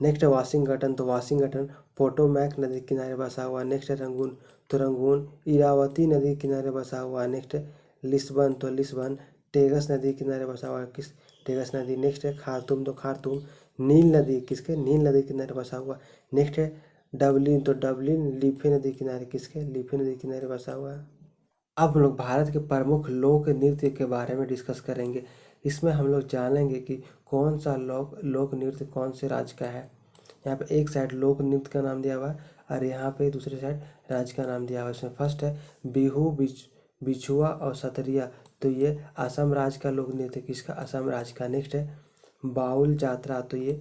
नेक्स्ट है वाशिंगटन, तो वाशिंगटन पोटोमैक नदी के किनारे बसा हुआ है। नेक्स्ट है रंगून, तो रंगून इरावती नदी के किनारे बसा हुआ है। नेक्स्ट है लिस्बन, तो लिस्बन टेगस नदी के किनारे बसा हुआ है, किस, टेगस नदी। नेक्स्ट है खार्तूम, तो खार्तूम नील नदी, किसके, नील नदी के किनारे बसा हुआ। नेक्स्ट है डबलिन, तो डबलिन लीफे नदी के किनारे, किसके, लीफे नदी के किनारे बसा हुआ है। अब हम लोग भारत के प्रमुख लोक नृत्य के बारे में डिस्कस करेंगे। इसमें हम लोग जानेंगे कि कौन सा लोक लोक नृत्य कौन से राज्य का है। यहाँ पे एक साइड लोक नृत्य का नाम दिया हुआ है और यहाँ पे दूसरे साइड राज्य का नाम दिया हुआ है। इसमें फर्स्ट है बिहू, बिछुआ और सतरिया, तो ये असम राज्य का लोक नृत्य, किसका, असम राज्य का। नेक्स्ट है बाउल जात्रा, तो ये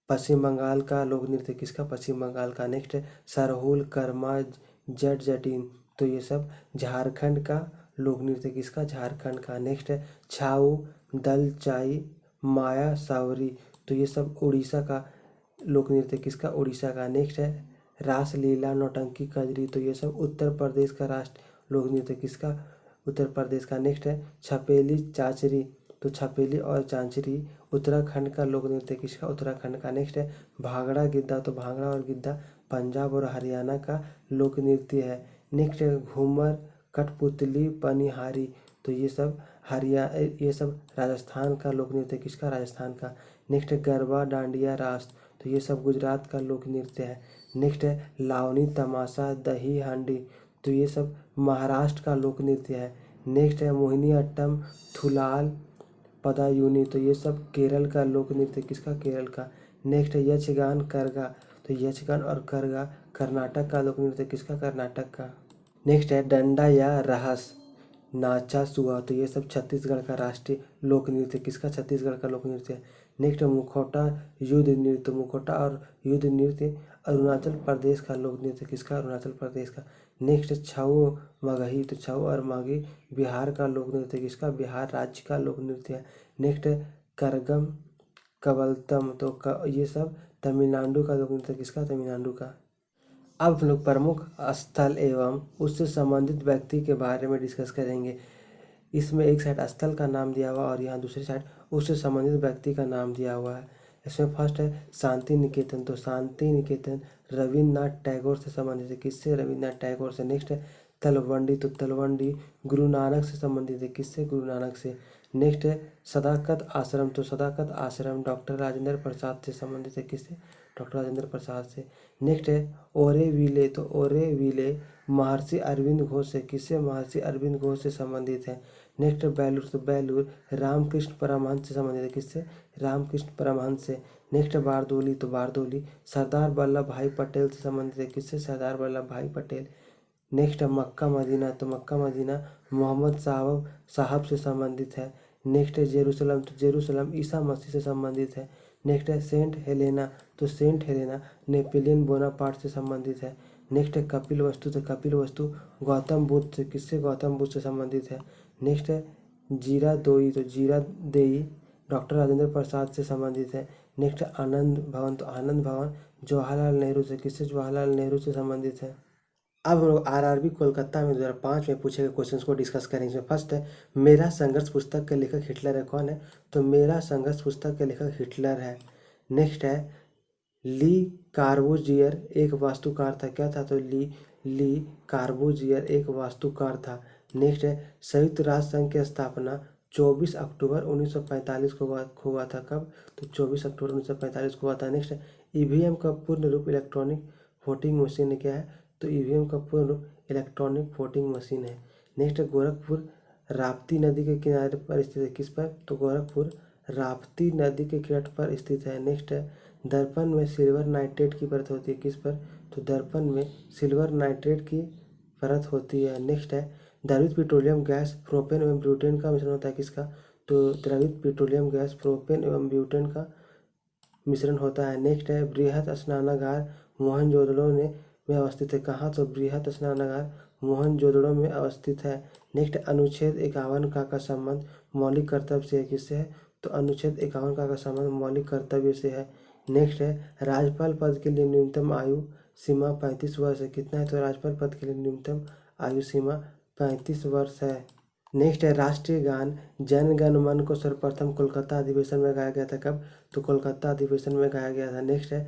पश्चिम बंगाल का लोक नृत्य, किसका, पश्चिम बंगाल का। नेक्स्ट है सरहुल, कर्मा, जट जटिन, तो ये सब झारखंड का लोक नृत्य, किसका, झारखंड का। नेक्स्ट है छाऊ, दल चाई, माया सावरी, तो ये सब उड़ीसा का लोक नृत्य, किसका, उड़ीसा का। नेक्स्ट है रास लीला, नौटंकी, कजरी, तो ये सब उत्तर प्रदेश का राष्ट्र लोक नृत्य, किसका, उत्तर प्रदेश का। नेक्स्ट है छपेली चांचरी, तो छपेली और चांचरी उत्तराखंड का लोक नृत्य, किसका, उत्तराखंड का। नेक्स्ट है भांगड़ा गिद्दा, तो भांगड़ा और गिद्दा पंजाब और हरियाणा का लोक नृत्य है। नेक्स्ट है घूमर, कठपुतली, पनिहारी, तो ये सब ये सब राजस्थान का लोक नृत्य, किसका, राजस्थान का। नेक्स्ट है गरबा, डांडिया, रास, तो ये सब गुजरात का लोक नृत्य है। नेक्स्ट है लावनी, तमाशा, दही हांडी, तो ये सब महाराष्ट्र का लोक नृत्य है। नेक्स्ट है मोहिनी अट्टम, थुलाल, पदायूनी, तो ये सब केरल का लोक नृत्य, किसका, केरल का। नेक्स्ट है यक्षगान, करगा, तो यक्षगान और करगा कर्नाटक का लोक नृत्य, किसका, कर्नाटक का। नेक्स्ट है डंडा या रहस, नाचा सुआ, तो ये सब छत्तीसगढ़ का राष्ट्रीय लोक नृत्य, किसका, छत्तीसगढ़ का लोक नृत्य है। नेक्स्ट है मुखौटा युद्ध नृत्य, मुखौटा और युद्ध नृत्य अरुणाचल प्रदेश का लोक नृत्य, किसका, अरुणाचल प्रदेश का। नेक्स्ट है छऊ मगही, तो छऊ और मगही बिहार का लोक नृत्य, किसका, बिहार राज्य का लोक नृत्य है। नेक्स्ट है करगम, कबलतम, तो ये सब तमिलनाडु का लोक नृत्य, किसका, तमिलनाडु का। अब हम लोग प्रमुख स्थल एवं उससे संबंधित व्यक्ति के बारे में डिस्कस करेंगे। इसमें एक साइड स्थल का नाम दिया हुआ और यहाँ दूसरी साइड उससे संबंधित व्यक्ति का नाम दिया हुआ है। इसमें फर्स्ट है शांति निकेतन, तो शांति निकेतन रविन्द्रनाथ टैगोर से संबंधित है, किससे, रविन्द्रनाथ टैगोर से। नेक्स्ट है तलवंडी, तो तलवंडी गुरु नानक से संबंधित है, किससे, गुरु नानक से। नेक्स्ट है सदाकत आश्रम, तो सदाकत आश्रम डॉक्टर राजेंद्र प्रसाद से संबंधित है, किससे, डॉक्टर राजेंद्र प्रसाद से। नेक्स्ट है ओरे विले, तो ओरे विले महर्षि अरविंद घोष से, किससे, महर्षि अरविंद घोष से संबंधित है। नेक्स्ट है बेलूर, तो बेलूर रामकृष्ण परमहंस से संबंधित है, किससे, रामकृष्ण परमहंस से। नेक्स्ट है बारदोली, तो बारदोली सरदार वल्लभ भाई पटेल से संबंधित है, किससे, सरदार वल्लभ भाई पटेल। नेक्स्ट है मक्का मदीना, तो मक्का मदीना मोहम्मद साहब से संबंधित है। नेक्स्ट है जेरूसलम, तो जेरूसलम ईसा मसीह से संबंधित है। नेक्स्ट है सेंट हेलेना, तो सेंट हेलेना नेपोलियन बोनापार्ट से संबंधित है। नेक्स्ट है कपिल वस्तु, तो कपिल वस्तु गौतम बुद्ध से, किससे, गौतम बुद्ध से संबंधित है। नेक्स्ट है जीरा दोई, तो जीरा देई डॉक्टर राजेंद्र प्रसाद से संबंधित है। नेक्स्ट है आनंद भवन, तो आनंद भवन जवाहरलाल नेहरू से, किससे, जवाहरलाल नेहरू से संबंधित है। अब हम लोग आरआरबी कोलकाता में 2005 में पूछे गए क्वेश्चंस को डिस्कस करेंगे। इसमें फर्स्ट है मेरा संघर्ष पुस्तक के लेखक हिटलर है, कौन है, तो मेरा संघर्ष पुस्तक के लेखक हिटलर है। नेक्स्ट है ली कार्बोजियर एक वास्तुकार था, क्या था, तो ली कार्बोजियर एक वास्तुकार था। नेक्स्ट है संयुक्त राष्ट्र संघ की स्थापना 24 अक्टूबर 1945 को हुआ था, कब, तो 24 अक्टूबर 1945 को हुआ था। नेक्स्ट है ईवीएम का पूर्ण रूप इलेक्ट्रॉनिक वोटिंग मशीन क्या है, तो ईवीएम का पूर्ण रूप इलेक्ट्रॉनिक वोटिंग मशीन है। नेक्स्ट है गोरखपुर राप्ती नदी के किनारे पर स्थित है, किस पर, तो गोरखपुर राप्ती नदी के तट पर स्थित है। नेक्स्ट है दर्पण में सिल्वर नाइट्रेट की परत होती है, किस पर, तो दर्पण में सिल्वर नाइट्रेट की परत होती है। नेक्स्ट है द्रवित पेट्रोलियम गैस प्रोपेन एवं ब्यूटेन का मिश्रण होता है, किसका, तो द्रवित पेट्रोलियम गैस प्रोपेन एवं ब्यूटेन का मिश्रण होता है। नेक्स्ट है बृहत स्नानागार मोहनजोदड़ो में अवस्थित है, कहाँ, तो बृहत स्नानागार मोहनजोदड़ो में अवस्थित है। नेक्स्ट अनुच्छेद 51 का संबंध मौलिक कर्तव्य से है, किससे है, तो अनुच्छेद 51 का संबंध मौलिक कर्तव्य से है। नेक्स्ट है राज्यपाल पद के लिए न्यूनतम आयु सीमा 35 वर्ष है, कितना है, तो राज्यपाल पद के लिए न्यूनतम आयु सीमा 35 वर्ष है। नेक्स्ट है राष्ट्रीय गान जन गण मन को सर्वप्रथम कोलकाता अधिवेशन में गाया गया था, कब, तो कोलकाता अधिवेशन में गाया गया था। नेक्स्ट है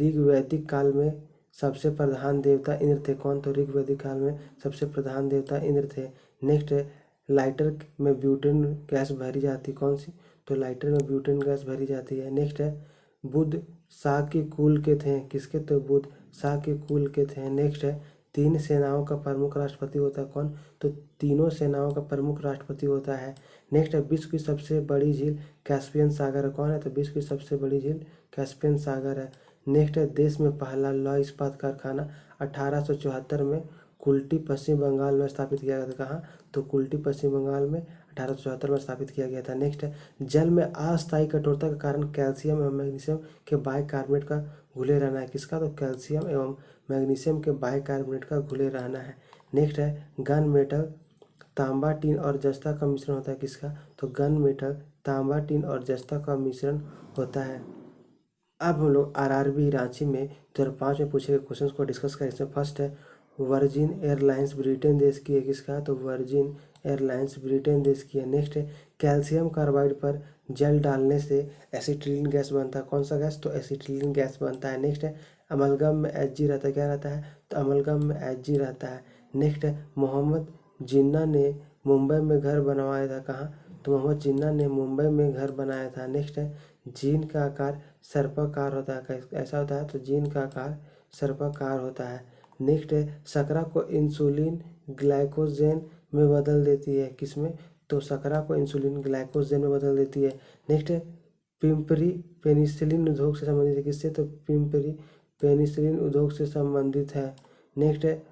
ऋग्वैदिक काल में सबसे प्रधान देवता इंद्र थे, कौन, तो ऋग्वैदिक काल में सबसे प्रधान देवता इंद्र थे। नेक्स्ट है लाइटर में ब्यूटेन गैस भरी जाती, कौन सी, तो लाइटर में ब्यूटेन गैस भरी जाती है। नेक्स्ट है बुद्ध शाह के कुल के थे, किसके, तो बुद्ध शाह के कुल के थे। नेक्स्ट है तीन सेनाओं का प्रमुख राष्ट्रपति होता है, कौन, तो तीनों सेनाओं का प्रमुख राष्ट्रपति होता है। नेक्स्ट है विश्व की सबसे बड़ी झील कैस्पियन सागर है, कौन है, तो विश्व की सबसे बड़ी झील कैस्पियन सागर है। नेक्स्ट है देश में पहला लौह इस्पात कारखाना 1874 में कुल्टी पश्चिम बंगाल में स्थापित किया गया था, कहाँ, तो कुल्टी पश्चिम बंगाल में 1874 में स्थापित किया गया था। नेक्स्ट है जल में अस्थायी कठोरता के कारण कैल्शियम एवं मैग्नीशियम के बाइकार्बोनेट का घुले रहना है, किसका, तो कैल्शियम एवं मैग्नीशियम के बाइकार्बोनेट का घुले रहना है। नेक्स्ट है गन मेटल तांबा टीन और जस्ता का मिश्रण होता है, किसका, तो गन मेटल तांबा टीन और जस्ता का मिश्रण होता है। अब हम लोग आरआरबी रांची में 2005 में पूछे गए क्वेश्चन को डिस्कस करें। इसमें फर्स्ट है वर्जिन एयरलाइंस ब्रिटेन देश की है, किसका, तो वर्जिन एयरलाइंस ब्रिटेन देश की है। नेक्स्ट है कैल्शियम कार्बाइड पर जल डालने से एसिटिलीन गैस बनता है, कौन सा गैस, तो एसिटिलीन गैस बनता है। नेक्स्ट है अमलगम में एच रहता है, क्या रहता है, तो अमलगम में एच रहता है। नेक्स्ट है मोहम्मद जिन्ना ने मुंबई में घर बनवाया था, कहाँ, तो मोहम्मद जिन्ना ने मुंबई में घर बनाया था। नेक्स्ट है जीन का आकार सर्पाकार होता है, ऐसा होता है, तो जीन का आकार सर्पाकार होता है। नेक्स्ट है शकरा को इंसुलिन ग्लाइकोजेन में बदल देती है, किसमें, तो शकरा को इंसुलिन ग्लाइकोजेन में बदल देती है। नेक्स्ट है पिंपरी पेनिसिलिन उद्योग से संबंधित है, किससे, तो पिंपरी पेनिसिलिन उद्योग से संबंधित है। नेक्स्ट है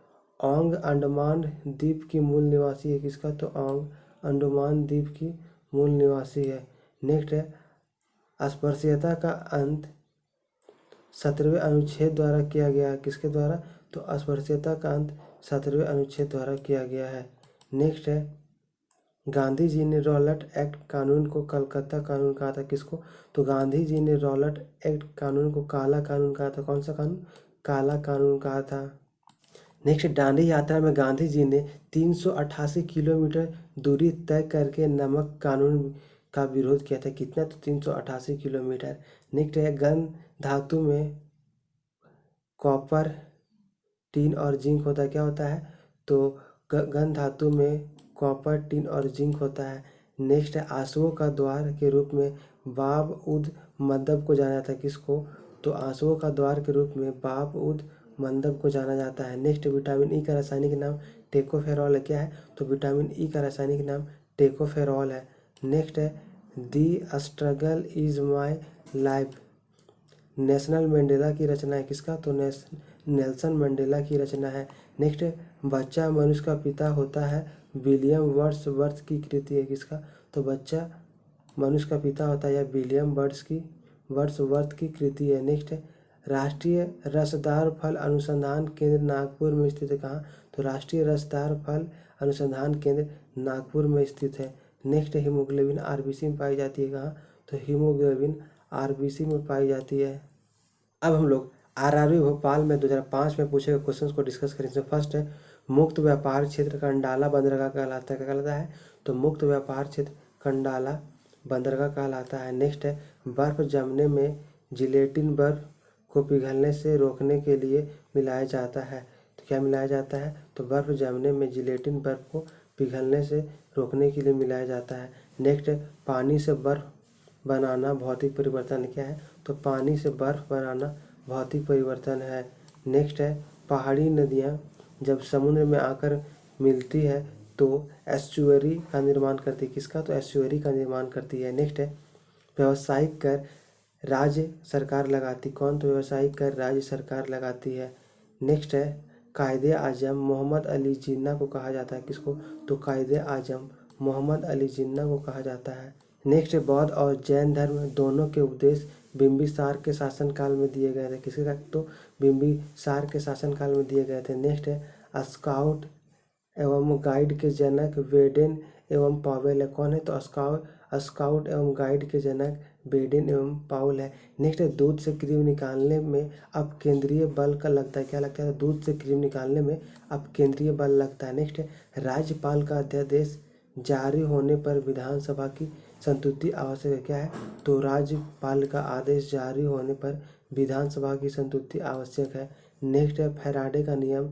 औंग अंडमान द्वीप की मूल निवासी है, किसका, तो औंग अंडमान द्वीप की मूल निवासी है। नेक्स्ट है अस्पृश्यता का अंत 17वें अनुच्छेद द्वारा किया गया है, किसके द्वारा, तो अस्पृश्यता का अंत 17वें अनुच्छेद द्वारा किया गया है। नेक्स्ट है गांधी जी ने रॉलेट एक्ट कानून को कलकत्ता कानून कहा था, किसको, तो गांधी जी ने रॉलेट एक्ट कानून को काला कानून कहा था, कौन सा कानून, काला कानून कहा था। नेक्स्ट दांडी यात्रा में गांधी जी ने 388 किलोमीटर दूरी तय करके नमक कानून का विरोध किया था, कितना, तो 388 किलोमीटर। नेक्स्ट है गन धातु में कॉपर टीन और जिंक होता है, क्या होता है, तो गन धातु में कॉपर टीन और जिंक होता है। नेक्स्ट है आंसुओं का द्वार के रूप में बाब उद मंदब को जाना जाता है, किसको, तो आंसुओं का द्वार के रूप में बाब उद मंदब को जाना जाता है। नेक्स्ट विटामिन ई का रासायनिक नाम टेकोफेरॉल है, क्या है, तो विटामिन ई का रासायनिक नाम टेकोफेरॉल है। नेक्स्ट है the struggle is my life Nelson Mandela की रचना है, किसका, तो नेल्सन मंडेला की रचना है। नेक्स्ट बच्चा मनुष्य का पिता होता है विलियम वर्ड्सवर्थ की कृति है, किसका, तो बच्चा मनुष्य का पिता होता है या विलियम वर्ड्सवर्थ की कृति है। नेक्स्ट है राष्ट्रीय रसदार फल अनुसंधान केंद्र नागपुर में स्थित है, कहाँ, तो राष्ट्रीय रसदार फल अनुसंधान केंद्र नागपुर में स्थित है। नेक्स्ट हीमोग्लोबिन आरबीसी में पाई जाती है, कहाँ, तो हीमोग्लोबिन आरबीसी में पाई जाती है। अब हम लोग आरआरबी भोपाल में 2005 में पूछे गए क्वेश्चंस को डिस्कस करें। इसमें फर्स्ट है मुक्त व्यापार क्षेत्र कंडाला बंदरगाह कहलाता है, क्या कहलाता है, तो मुक्त व्यापार क्षेत्र कंडाला बंदरगाह कहलाता है। नेक्स्ट है बर्फ जमने में जिलेटिन बर्फ को पिघलने से रोकने के लिए मिलाया जाता है, तो क्या मिलाया जाता है, तो बर्फ जमने में जिलेटिन बर्फ को पिघलने से रोकने के लिए मिलाया जाता है। नेक्स्ट है पानी से बर्फ बनाना भौतिक परिवर्तन क्या है, तो पानी से बर्फ बनाना भौतिक परिवर्तन है। नेक्स्ट है पहाड़ी नदियाँ जब समुद्र में आकर मिलती है तो एस्चुअरी का निर्माण करती है। किसका? तो एस्चुअरी का निर्माण करती है। नेक्स्ट है व्यावसायिक कर राज्य सरकार लगाती। कौन? तो व्यावसायिक कर राज्य सरकार लगाती है। नेक्स्ट है कायदे आजम मोहम्मद अली जिन्ना को कहा जाता है। किसको? तो कायदे आजम मोहम्मद अली जिन्ना को कहा जाता है। नेक्स्ट है बौद्ध और जैन धर्म दोनों के उपदेश बिंबिसार के शासनकाल में दिए गए थे। किसके? तो बिंबिसार के शासनकाल में दिए गए थे। नेक्स्ट है स्काउट एवं गाइड के जनक वेडेन एवं पावेल है। कौन है? तो स्काउट एवं गाइड के जनक वेडेन एवं पाउल है। नेक्स्ट है दूध से क्रीम निकालने में अब केंद्रीय बल का लगता है। क्या लगता है? दूध से क्रीम निकालने में अब केंद्रीय बल लगता है। नेक्स्ट है राज्यपाल का अध्यादेश जारी होने पर विधानसभा की संतुष्टि आवश्यक है। क्या है? तो राज्यपाल का आदेश जारी होने पर विधानसभा की संतुष्टि आवश्यक है। नेक्स्ट है फैराडे का नियम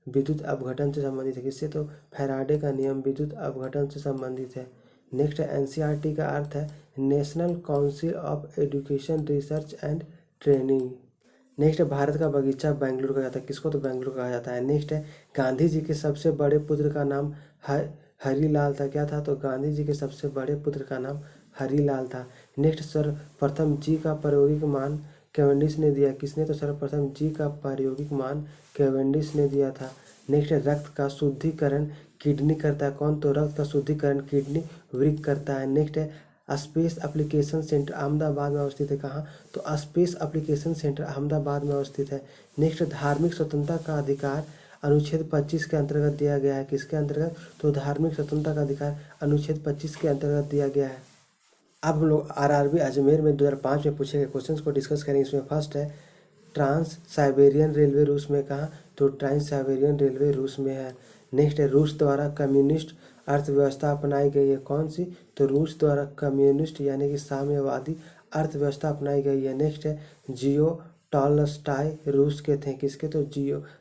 विद्युत अपघटन से संबंधित है। किससे? तो फैराडे का नियम विद्युत अपघटन से संबंधित है। नेक्स्ट है एनसीईआरटी का अर्थ है national council of education research and training. Next है भारत का बगीचा बेंगलुरु कहा जाता है। किसको? तो बेंगलुरु कहा जाता है। नेक्स्ट है गांधी जी के सबसे बड़े पुत्र का नाम हरिलाल था। क्या था? तो गांधी जी के सबसे बड़े पुत्र का नाम हरिलाल था। नेक्स्ट सर्वप्रथम जी का प्रायोगिक मान कैवेंडिश ने दिया। किसने? तो सर्वप्रथम जी का प्रायोगिक मान कैवेंडिश ने दिया था। नेक्स्ट है रक्त का शुद्धिकरण किडनी करता है। कौन? तो रक्त का शुद्धिकरण किडनी वृक्क करता है। नेक्स्ट है स्पेस एप्लीकेशन सेंटर अहमदाबाद में अवस्थित है। कहाँ? तो स्पेस एप्लीकेशन सेंटर अहमदाबाद में अवस्थित है। नेक्स्ट धार्मिक स्वतंत्रता का अधिकार अनुच्छेद 25 के अंतर्गत दिया गया है। किसके अंतर्गत? तो धार्मिक स्वतंत्रता का अधिकार अनुच्छेद 25 के अंतर्गत दिया गया है। अब हम लोग आरआरबी अजमेर में 2005 में पूछे गए क्वेश्चंस को डिस्कस करेंगे। इसमें फर्स्ट है ट्रांस साइबेरियन रेलवे रूस में। कहाँ? तो ट्रांस साइबेरियन रेलवे रूस में है। नेक्स्ट है रूस द्वारा कम्युनिस्ट अर्थव्यवस्था अपनाई गई है। कौन सी? तो रूस द्वारा कम्युनिस्ट यानी कि साम्यवादी अर्थव्यवस्था अपनाई गई है। नेक्स्ट है जियो टॉलस्टाय रूस के थे। किसके? तो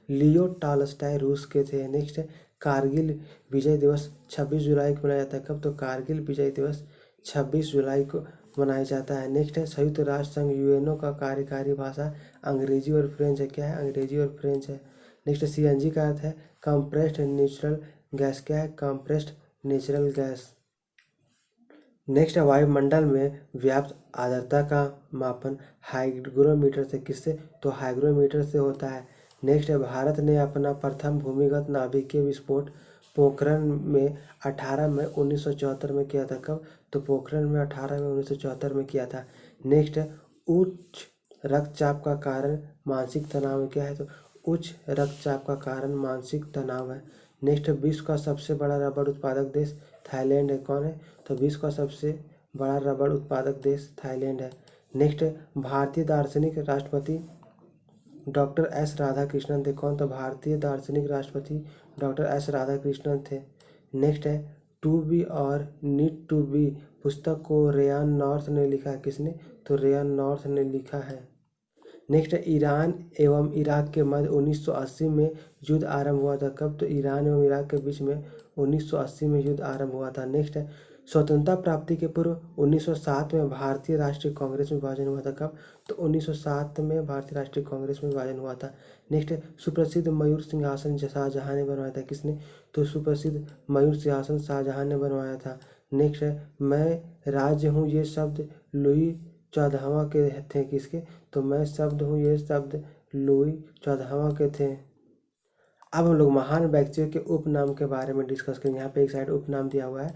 लियो टॉलस्टाय रूस के थे। नेक्स्ट है कारगिल विजय दिवस 26 जुलाई को मनाया जाता है। कब? तो कारगिल विजय दिवस 26 जुलाई को मनाया जाता है। नेक्स्ट है संयुक्त राष्ट्र संघ यूएनओ का कार्यकारी भाषा अंग्रेजी और फ्रेंच है। क्या है? अंग्रेजी और फ्रेंच है। नेक्स्ट सीएनजी का अर्थ है कंप्रेस्ड नेचुरल गैस। क्या है? Compressed natural gas. नेक्स्ट है वायुमंडल में व्याप्त आर्द्रता का मापन हाइग्रोमीटर से। किससे? तो हाइग्रोमीटर से होता है। नेक्स्ट है भारत ने अपना प्रथम भूमिगत नाभिकीय विस्फोट पोखरण में 18 मई 1974 में किया था। कब? तो पोखरण में 18 मई 1974 में किया था। नेक्स्ट है उच्च रक्तचाप का कारण मानसिक तनाव है। क्या है? तो उच्च रक्तचाप का कारण मानसिक तनाव है। नेक्स्ट है विश्व का सबसे बड़ा रबड़ उत्पादक देश थाईलैंड है। कौन है? तो विश्व का सबसे बड़ा रबड़ उत्पादक देश थाईलैंड है। नेक्स्ट है भारतीय दार्शनिक राष्ट्रपति डॉक्टर एस राधाकृष्णन थे। कौन? तो भारतीय दार्शनिक राष्ट्रपति डॉक्टर एस राधाकृष्णन थे। नेक्स्ट है टू बी और नीड टू बी पुस्तक को रेयान नॉर्थ ने लिखा है। किसने? तो रेयान नॉर्थ ने लिखा है। नेक्स्ट है ईरान एवं इराक के मध्य 1980 में युद्ध आरंभ हुआ था। कब? तो ईरान एवं इराक के बीच में 1980 में युद्ध आरंभ हुआ था। नेक्स्ट है स्वतंत्रता प्राप्ति के पूर्व 1907 में भारतीय राष्ट्रीय कांग्रेस में विभाजन हुआ था। कब? तो 1907 में भारतीय राष्ट्रीय कांग्रेस में विभाजन हुआ था। नेक्स्ट है सुप्रसिद्ध मयूर सिंहासन शाहजहां ने बनवाया था। किसने? तो सुप्रसिद्ध मयूर सिंहासन शाहजहां ने बनवाया था। नेक्स्ट है मैं राज्य हूँ ये शब्द लुई 14वां के थे। किसके? तो मैं शब्द हूँ ये शब्द लुई 14वां के थे। अब हम लोग महान व्यक्तियों के उपनाम के बारे में डिस्कस करेंगे। यहाँ पे एक साइड उपनाम दिया हुआ है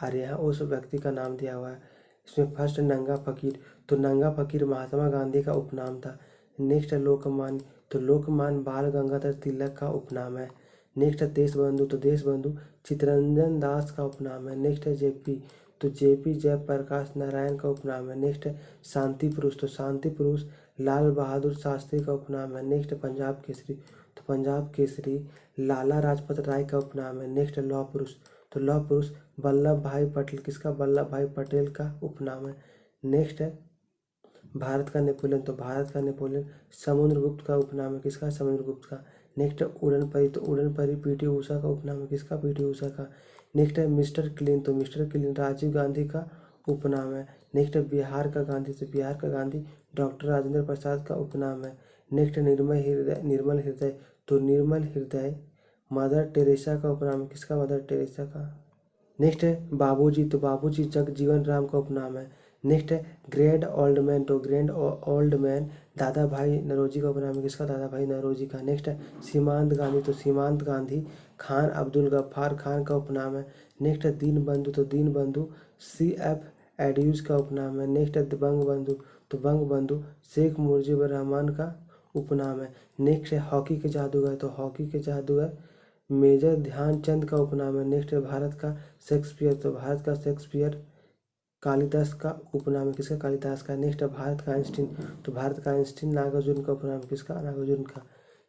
और यहाँ उस व्यक्ति का नाम दिया हुआ है। इसमें फर्स्ट नंगा फकीर। तो नंगा फकीर महात्मा गांधी का उपनाम था। नेक्स्ट है लोकमान्य। तो लोकमान्य बाल गंगाधर तिलक का उपनाम है। नेक्स्ट है देशबंधु। तो देशबंधु चित्तरंजन दास का उपनाम है। नेक्स्ट है जेपी। तो जेपी जयप्रकाश नारायण का उपनाम है। नेक्स्ट है शांति पुरुष। तो शांति पुरुष लाल बहादुर शास्त्री का उपनाम है। नेक्स्ट है पंजाब केसरी। तो पंजाब केसरी लाला लाजपत राय का उपनाम है। नेक्स्ट है लौह पुरुष। तो लौह पुरुष वल्लभ भाई पटेल। किसका? वल्लभ भाई पटेल का उपनाम है। नेक्स्ट है भारत का नेपोलियन। तो भारत का नेपोलियन समुद्रगुप्त का उपनाम है। किसका? समुद्रगुप्त का। नेक्स्ट है उड़न परी। तो उड़न परी पीटी उषा का उपनाम है। किसका? पीटी उषा का। नेक्स्ट है मिस्टर क्लीन। तो मिस्टर क्लीन राजीव गांधी का उपनाम है। नेक्स्ट है बिहार का गांधी। तो बिहार का गांधी डॉक्टर राजेंद्र प्रसाद का उपनाम है। नेक्स्ट है निर्मल हृदय। निर्मल हृदय। तो निर्मल हृदय मदर टेरेसा का उपनाम है किसका? मदर टेरेसा का। नेक्स्ट है बाबूजी, तो बाबूजी जगजीवन राम का उपनाम है। नेक्स्ट है ग्रैंड ओल्ड मैन, तो ग्रैंड ओल्ड मैन दादा भाई नौरोजी का उपनाम है किसका? दादा भाई नौरोजी का। नेक्स्ट है सीमांत गांधी, तो सीमांत गांधी खान अब्दुल गफ्फार खान का उपनाम है। नेक्स्ट है दीन बंधु, तो दीन बंधु CF एड्यूज का उपनाम है। नेक्स्ट है बंग बंधु, तो बंग बंधु शेख मुजीबुर रहमान का उपनाम है। नेक्स्ट है हॉकी के जादूगर, तो हॉकी के जादूगर मेजर ध्यानचंद का उपनाम है। नेक्स्ट है भारत का शेक्सपियर, तो भारत का शेक्सपियर कालिदास का उपनाम है किसका? कालिदास का। नेक्स्ट है भारत का आइंस्टीन, तो भारत का आइंस्टीन नागार्जुन का उपनाम है किसका? नागार्जुन का।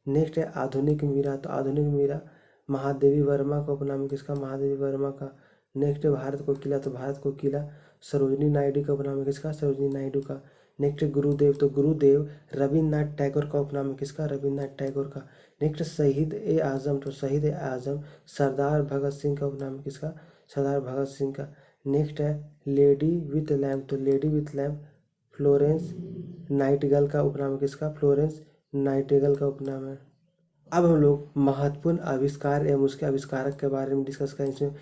नेक्स्ट है आधुनिक मीरा, तो आधुनिक मीरा महादेवी वर्मा का उपनाम है किसका? महादेवी वर्मा का। नेक्स्ट है भारत को किला, तो भारत को किला सरोजिनी नायडू का उपनाम है किसका? सरोजिनी नायडू का। नेक्स्ट है गुरुदेव, तो गुरुदेव रविन्द्रनाथ टैगोर का उपनाम है किसका? रविन्द्रनाथ टैगोर का। नेक्स्ट शहीद ए आजम, तो शहीद ए आजम सरदार भगत सिंह का उपनाम है किसका? सरदार भगत सिंह का। नेक्स्ट है लेडी विथ लैम्प, तो lady with lamp Florence Nightingale का उपनाम है किसका? फ्लोरेंस नाइटिंगेल का उपनाम है। अब हम लोग महत्वपूर्ण आविष्कार एवं उसके आविष्कारक के बारे में डिस्कस करें। इसमें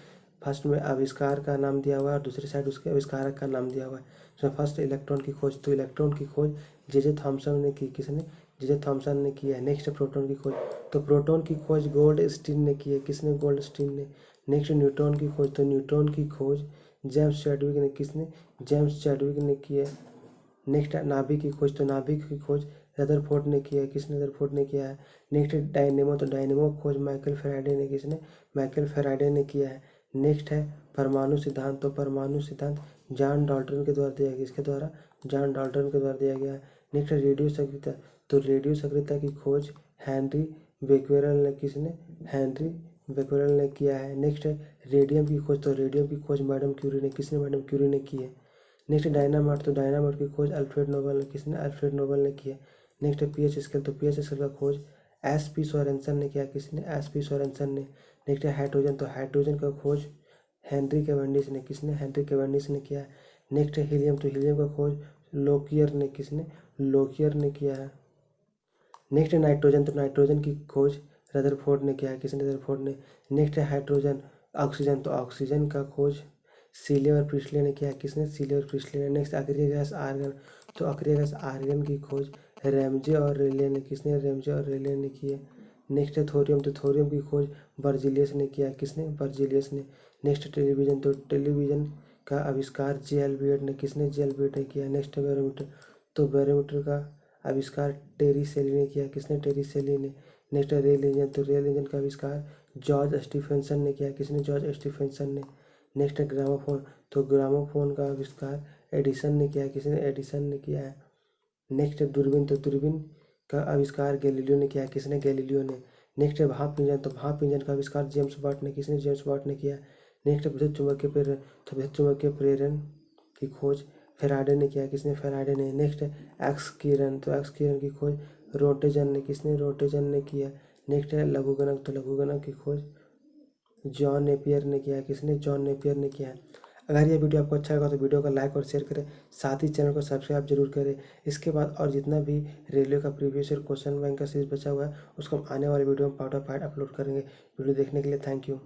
फर्स्ट में आविष्कार का नाम दिया हुआ है और दूसरी साइड उसके आविष्कारक का नाम दिया हुआ है। इसमें फर्स्ट इलेक्ट्रॉन की खोज, तो इलेक्ट्रॉन की खोज जे थॉमसन ने की। किसने? जे थॉमसन ने की है। नेक्स्ट प्रोटॉन की खोज, तो प्रोटॉन की खोज गोल्डस्टीन ने की है। किसने? गोल्डस्टीन ने। नेक्स्ट न्यूट्रॉन की खोज, तो न्यूट्रॉन की खोज जेम्स चैडविक ने। किसने? जेम्स चैडविक ने की है। नेक्स्ट नाभिक की खोज, तो नाभिक की खोज रदरफोर्ड ने किया है। किसने? रदरफोर्ड ने किया है। नेक्स्ट डायनेमो, तो डायनेमो खोज माइकल फैराडे ने। किसने? माइकल फैराडे ने किया है। नेक्स्ट है परमाणु सिद्धांत, तो परमाणु सिद्धांत जॉन डाल्टन के द्वारा दिया गया। इसके द्वारा? जॉन डाल्टन के द्वारा दिया गया है। नेक्स्ट है रेडियो सक्रियता, तो रेडियो सक्रियता की खोज हेनरी बेक्वेरेल ने। किसने? हेनरी बेक्वेरेल ने किया है। नेक्स्ट है रेडियम की खोज, तो रेडियम की खोज मैडम क्यूरी ने। किसने? मैडम क्यूरी ने की है। नेक्स्ट डायनामाइट, तो डायनामाइट की खोज अल्फ्रेड नोबेल ने। किसने? अल्फ्रेड नोबेल ने की है। नेक्स्ट है पीएच स्केल, तो पीएच स्केल का खोज SP सोरेनसन ने किया। किसने? SP सोरेनसन ने। नेक्स्ट है हाइड्रोजन, तो हाइड्रोजन का खोज हेनरी कैवेंडिश ने। किसने? हेनरी कैवेंडिश ने किया है। नेक्स्ट है हीलियम, तो हीलियम का खोज लोकियर ने। किसने? लोकियर ने किया है। नेक्स्ट है नाइट्रोजन, तो नाइट्रोजन की खोज रदरफोर्ड ने किया है। किसने? रदरफोर्ड ने। नेक्स्ट है हाइड्रोजन ऑक्सीजन, तो ऑक्सीजन का खोज सीले और प्रिस्टले ने किया। किसने? सीले और प्रिस्टले ने। नेक्स्ट अक्रिय गैस आर्गन, तो अक्रिय गैस आर्गन की खोज रैमजे और रेले ने। किसने? रैमजे और रेले ने की है। नेक्स्ट है थोरियम, तो थोरियम की खोज बर्जिलियस ने किया। किसने? बर्जिलियस ने। नेक्स्ट टेलीविजन, तो टेलीविजन का आविष्कार जे एल्बियट ने। किसने? जे एल्बियट ने किया। नेक्स्ट है बैरोमीटर, तो बैरोमीटर का आविष्कार टेरी सेली ने किया। किसने? टेरी सेली ने। नेक्स्ट है रेल इंजन, तो रेल इंजन का आविष्कार जॉर्ज स्टीफेंसन ने किया। किसने? जॉर्ज स्टीफेंसन ने। नेक्स्ट है ग्रामोफोन, तो ग्रामोफोन का आविष्कार एडिसन ने किया है। किसने? एडिसन ने किया है। नेक्स्ट है दूरबीन, तो दूरबीन का आविष्कार गैलीलियो ने किया है। किसने? गैलीलियो ने। नेक्स्ट है भाप इंजन, तो भाप इंजन का आविष्कार जेम्स वाट ने। किसने? जेम्स वाट ने किया है। नेक्स्ट है विद्युत चुम्बकीय प्रेरण, तो विद्युत चुम्बकीय प्रेरण की खोज फेराडे ने किया। किसने? फेराडे ने। नेक्स्ट है एक्स किरण, तो एक्स किरण की खोज रोटेजन ने। किसने? रोटेजन ने किया। नेक्स्ट है लघुगणक, तो लघुगणक की खोज जॉन नेपियर ने किया है। किसने? जॉन नेपियर ने किया है। अगर ये वीडियो आपको अच्छा लगा तो वीडियो को लाइक और शेयर करें, साथ ही चैनल को सब्सक्राइब जरूर करें। इसके बाद और जितना भी रेलवे का प्रीवियस ईयर क्वेश्चन बैंक का सीरीज बचा हुआ है उसको हम आने वाले वीडियो में पार्ट बाय पार्ट अपलोड करेंगे। वीडियो देखने के लिए थैंक यू।